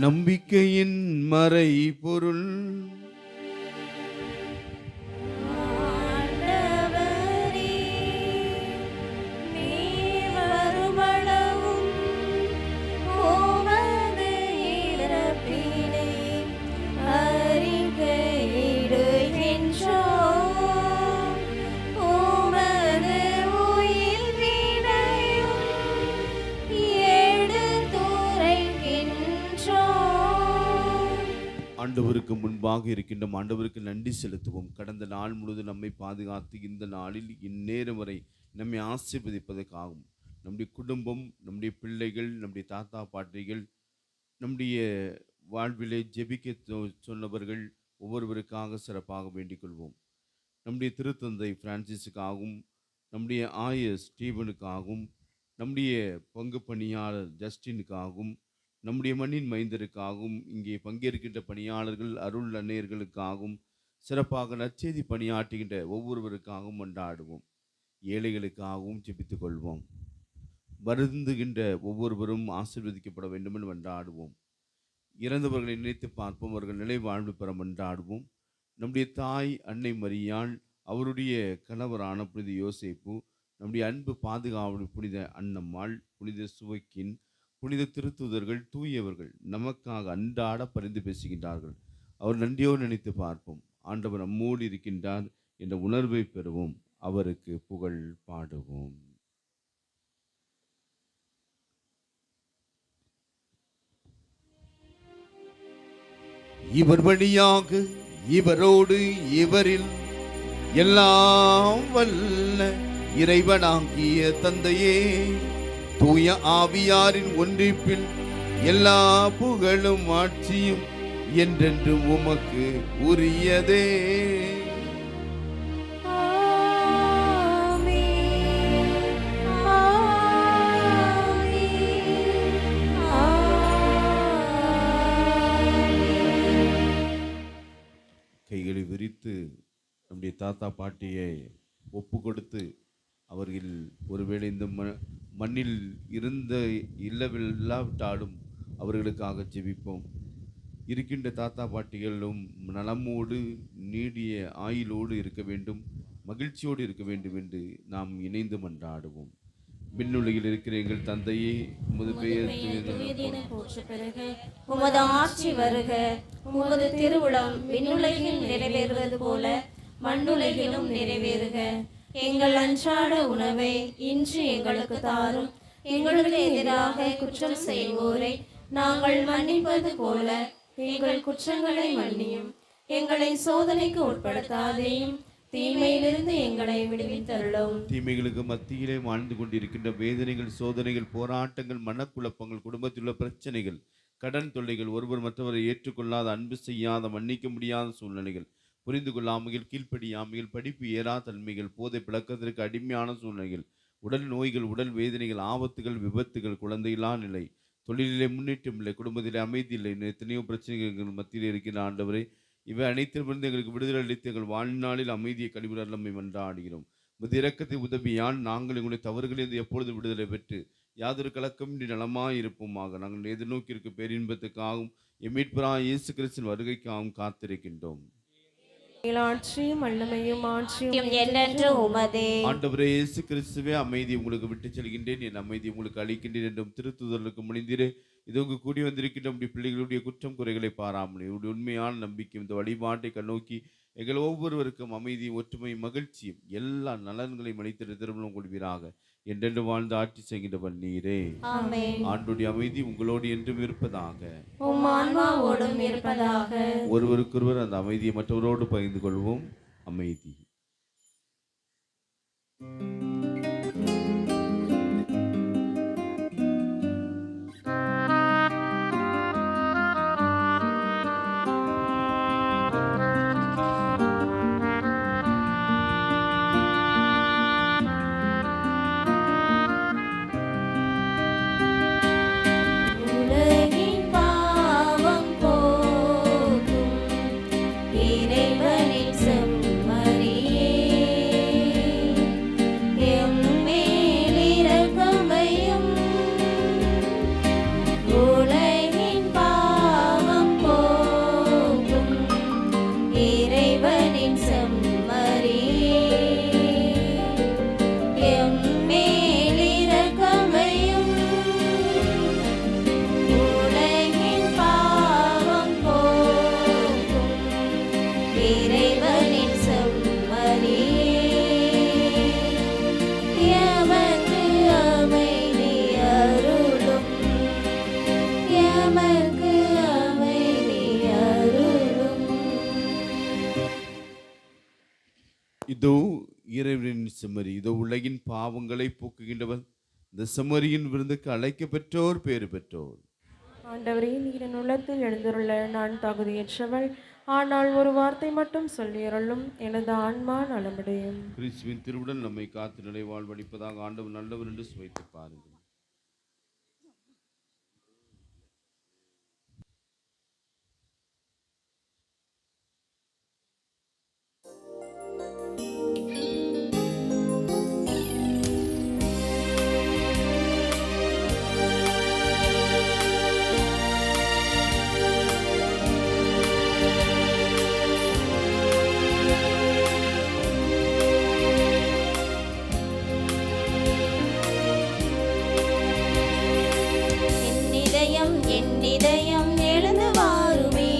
நம்பிக்கையின் மறை பொருள். ஆண்டவருக்கு முன்பாக இருக்கின்ற ஆண்டவருக்கு நன்றி செலுத்துவோம். கடந்த நாள் முழுவதும் நம்மை பாதுகாத்து இந்த நாளில் இந்நேரம் வரை நம்மை ஆசீர்வதிப்பதற்காகும். நம்முடைய குடும்பம், நம்முடைய பிள்ளைகள், நம்முடைய தாத்தா பாட்டிகள், நம்முடைய வாழ்விலே ஜெபிக்க சொன்னவர்கள் ஒவ்வொருவருக்காக சிறப்பாக வேண்டிக் கொள்வோம். நம்முடைய திருத்தந்தை பிரான்சிஸுக்காகவும், நம்முடைய ஆயர் ஸ்டீவனுக்காகவும், நம்முடைய பங்கு பணியாளர் ஜஸ்டினுக்காகவும், நம்முடைய மண்ணின் மைந்தருக்காகவும், இங்கே பங்கேற்கின்ற பணியாளர்கள் அருள் அன்னையர்களுக்காகவும், சிறப்பாக நற்செய்தி பணியாற்றுகின்ற ஒவ்வொருவருக்காகவும் கொண்டாடுவோம். ஏழைகளுக்காகவும் ஜெபித்துக் கொள்வோம். வருந்துகின்ற ஒவ்வொருவரும் ஆசீர்வதிக்கப்பட வேண்டும் என்று கொண்டாடுவோம். இறந்தவர்களை நினைத்து பார்ப்போம். அவர்கள் நிலை வாழ்வு பெற கொண்டாடுவோம். நம்முடைய தாய் அன்னை மரியாள், அவருடைய கணவரான புனித யோசேப்பு, நம்முடைய அன்பு பாதுகாவலி புனித அன்னம்மாள், புனித சுவைக்கின், புனித திருத்தூதர்கள், தூயவர்கள் நமக்காக அன்றாட பரிந்து பேசுகின்றார்கள். அவர் நன்றியோடு நினைத்து பார்ப்போம். ஆண்டவர் நம்மோடு இருக்கின்றார் என்ற உணர்வை பெறுவோம். அவருக்கு புகழ் பாடுவோம். இவர் வழியாக, இவரோடு, இவரில் எல்லாம் வல்ல இறைவனாகிய தந்தையே, தூய ஆவியாரின் ஒன்றிப்பில் எல்லா புகழும் ஆட்சியும் என்றென்றும் உமக்கு உரியதே. கைகளை விரித்து நம்முடைய தாத்தா பாட்டியை ஒப்பு கொடுத்து, அவர்கள் ஒருவேளை இந்த மண்ணில் இல்லாவிட்டாலும் அவர்களுக்காக ஜெபிப்போம். இருக்கின்ற தாத்தா பாட்டிகளும் நலமோடு நீடிய ஆயுளோடு இருக்க வேண்டும், மகிழ்ச்சியோடு இருக்க வேண்டும் என்று நாம் இணைந்து மன்றாடுவோம். விண்ணுலகில் இருக்கிற எங்கள் தந்தையே, உமது பெயர்
போற்று பெறுக, உமது ஆட்சி வருக, உமது திருவுளம் விண்ணுலகில் நிறைவேறுவது போல மண்ணுலகிலும் நிறைவேறுக. எங்கள் அன்றாட உணவை இன்று எங்களுக்கு தாரும். எங்களுக்கு எதிராக குற்றம் செய்வோரை நாங்கள் மன்னிப்பது போல எங்கள் குற்றங்களை மன்னியும். எங்களை சோதனைக்கு உட்படுத்தாதேயும், தீமையிலிருந்து எங்களை விடுவித்தருளும்.
தீமைகளுக்கு மத்தியிலே வாழ்ந்து கொண்டிருக்கின்ற வேதனைகள், சோதனைகள், போராட்டங்கள், மனக்குழப்பங்கள், குடும்பத்தில் உள்ள பிரச்சனைகள், கடன் தொல்லைகள், ஒருவர் மற்றவரை ஏற்றுக்கொள்ளாத, அன்பு செய்யாத, மன்னிக்க முடியாத சூழ்நிலைகள், புரிந்து கொள்ளாமைகள், கீழ்ப்படியாமைகள், படிப்பு ஏறா தன்மைகள், போதை பிளக்கத்திற்கு அடிமையான சூழ்நிலைகள், உடல் நோய்கள், உடல் வேதனைகள், ஆபத்துகள், விபத்துகள், குழந்தையில்லா நிலை, தொழிலிலே முன்னேற்றம் இல்லை, குடும்பத்திலே அமைதி இல்லை, எத்தனையோ பிரச்சனைகள் மத்தியில் இருக்கின்ற ஆண்டவரை, இவை அனைத்திலிருந்து எங்களுக்கு விடுதலை அளித்து எங்கள் வாழ்நாளில் அமைதியை கழிவுடன் நம்மை மன்றாடுகிறோம். உமது இரக்கத்தை உதவியால் நாங்கள் எங்களுடைய தவறுகளிலிருந்து எப்பொழுது விடுதலை பெற்று யாதொரு கலக்கமின்றி நலமாய் இருப்போமாக. நாங்கள் எதிர்நோக்கி இருக்க பேரின்பத்துக்காகவும் எம்மீட்பராகிய இயேசு கிறிஸ்துவின் வருகைக்காகவும் காத்திருக்கின்றோம்.
ஆட்சியும் வல்லமையும் ஆட்சியும் என்றென்று உமதே.
ஆண்டவரே இயேசு கிறிஸ்துவே, அமைதி உங்களுக்கு விட்டு செல்கின்றேன், என் அமைதி உங்களுக்கு அளிக்கின்றேன் என்றும் திருத்துதலுக்கு முடிந்தீரே. இது உங்க கூடி வந்திருக்கின்ற நம்முடைய பிள்ளைகளுடைய குற்றம் குறைகளை பாராமல் இவருடைய உண்மையான நம்பிக்கை இந்த வழிபாட்டை கண்ணோக்கி எங்கள் ஒவ்வொருவருக்கும் அமைதி, ஒற்றுமை, மகிழ்ச்சியும் எல்லா நலன்களையும் அளித்திட திருமணம் கொள்வீராக. என்றென்று வாழ்ந்து ஆட்சி செய்கின்றவர் நீரே. ஆண்டுடைய அமைதி உங்களோடு என்றும் இருப்பதாக. ஒருவருக்கொருவர் அந்த அமைதியை மற்றவரோடு பகிர்ந்து கொள்வோம். அமைதி.
இறைவனின் செம்மறியே எமக்கு அமைதி அருளும் எமக்கு அமைதி அருளும்.
இதோ இறைவனின் செம்மறி, இதோ உலகின் பாவங்களை போக்குகின்றவர். இந்த செம்மறியின் விருந்துக்கு அழைக்க பெற்றோர் பேறு பெற்றோர்.
ஆண்டவரே, நீர் என் உள்ளத்தில் எழுந்துள்ள நான் தகுதியற்றவள், ஆனால் ஒரு வார்த்தை மட்டும் சொல்லியருளும், எனது ஆன்மா நலமடையும்.
கிறிஸ்துவின் திருவுடல் நம்மை காத்து நிலை வாழ்வளிப்பதாக. ஆண்டவர் நல்லவர் என்று சுவைத்து பாருங்கள்.
என் இதயம் எழுந்து வாருமே,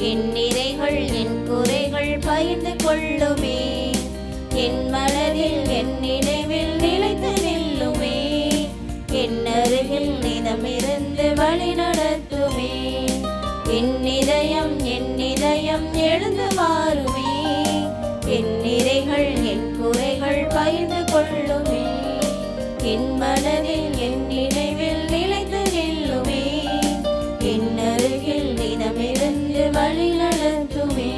என் நிறைகள் என் குறைகள் பகிர்ந்து கொள்ளுமே, என் மனதில் என் நினைவில் நிலைத்து நில்லுமே, என் அருகில் நிதமிருந்து வழி நடத்துமே. என் இதயம் எழுந்து வாருமே, என் நிறைகள் என் குறைகள் பகிர்ந்து கொள்ளுமே, என் மனதில் என் நினைவில் நிலைத்து நில்லுமே, என் அருகில் நிதமிருந்து வழி நடத்துமே.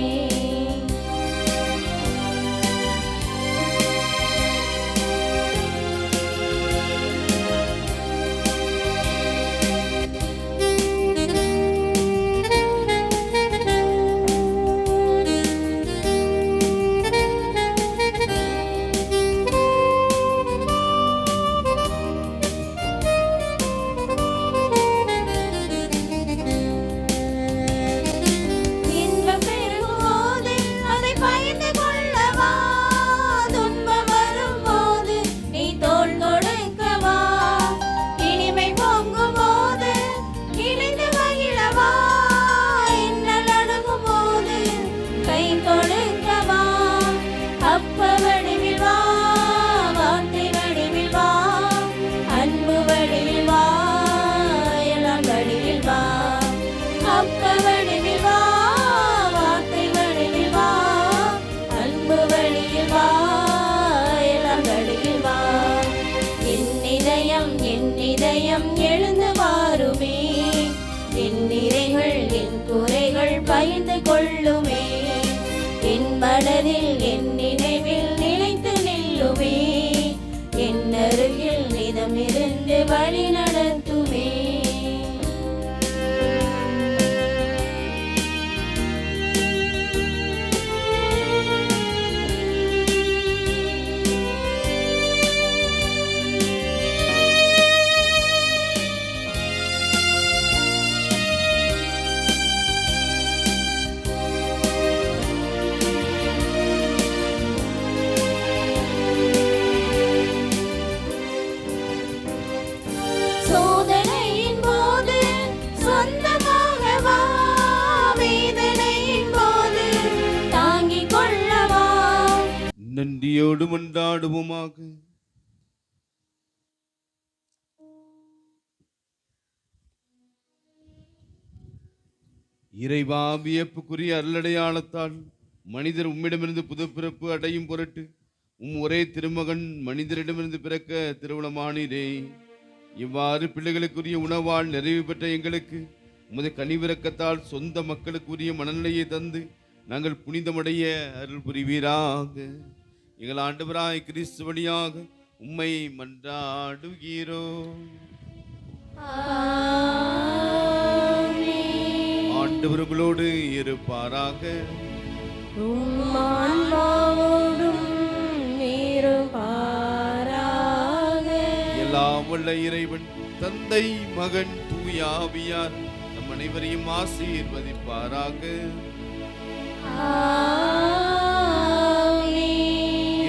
எழுந்து வாருமே, என் நிறைகள் என் குறைகள் பகிர்ந்து கொள்ளுமே, என் மனதில் என் நினைவில் நிலைத்து நில்லுமே, என் அருகில் நிதமிருந்து வழி நடத்துமே. சோதனையின் போது சொந்தமாக வா, வேதனையின் போது தாங்கிக் கொள்ளவா.
நன்றியோடு மன்றாடுவோமாக. இறைவா, வியப்புக்குரிய அருளடையாளத்தால் மனிதர் உம்மிடமிருந்து புதுப்பிறப்பு அடையும் பொருட்டு ஒரே திருமகன் மனிதரிடமிருந்து பிறக்க திருவுளமானீரே. இவ்வாறு பிள்ளைகளுக்குரிய உணவால் நிறைவு பெற்ற எங்களுக்கு உமது கனிவிரக்கத்தால் சொந்த மக்களுக்குரிய மனநிலையை தந்து நாங்கள் புனிதமடைய அருள் புரிவீராக. எங்கள் ஆண்டவராய் கிறிஸ்து வழியாக உம்மை மன்றாடுகிறோம். ஆண்டவர் உங்களோடு இருப்பாராக. எல்லாம் வல்ல இறைவன் தந்தை மகன் தூய ஆவியார் நம் அனைவரையும் ஆசீர்வதிப்பாராக.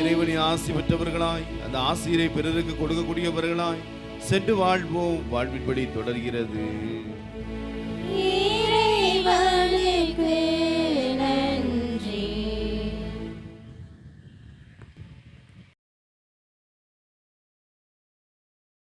இறைவனை ஆசி பெற்றவர்களாய் அந்த ஆசிரை பிறருக்கு கொடுக்கக்கூடியவர்களாய் சென்று வாழ்வோம். வாழ்வின்படி தொடர்கிறது.
இறைவனுக்கு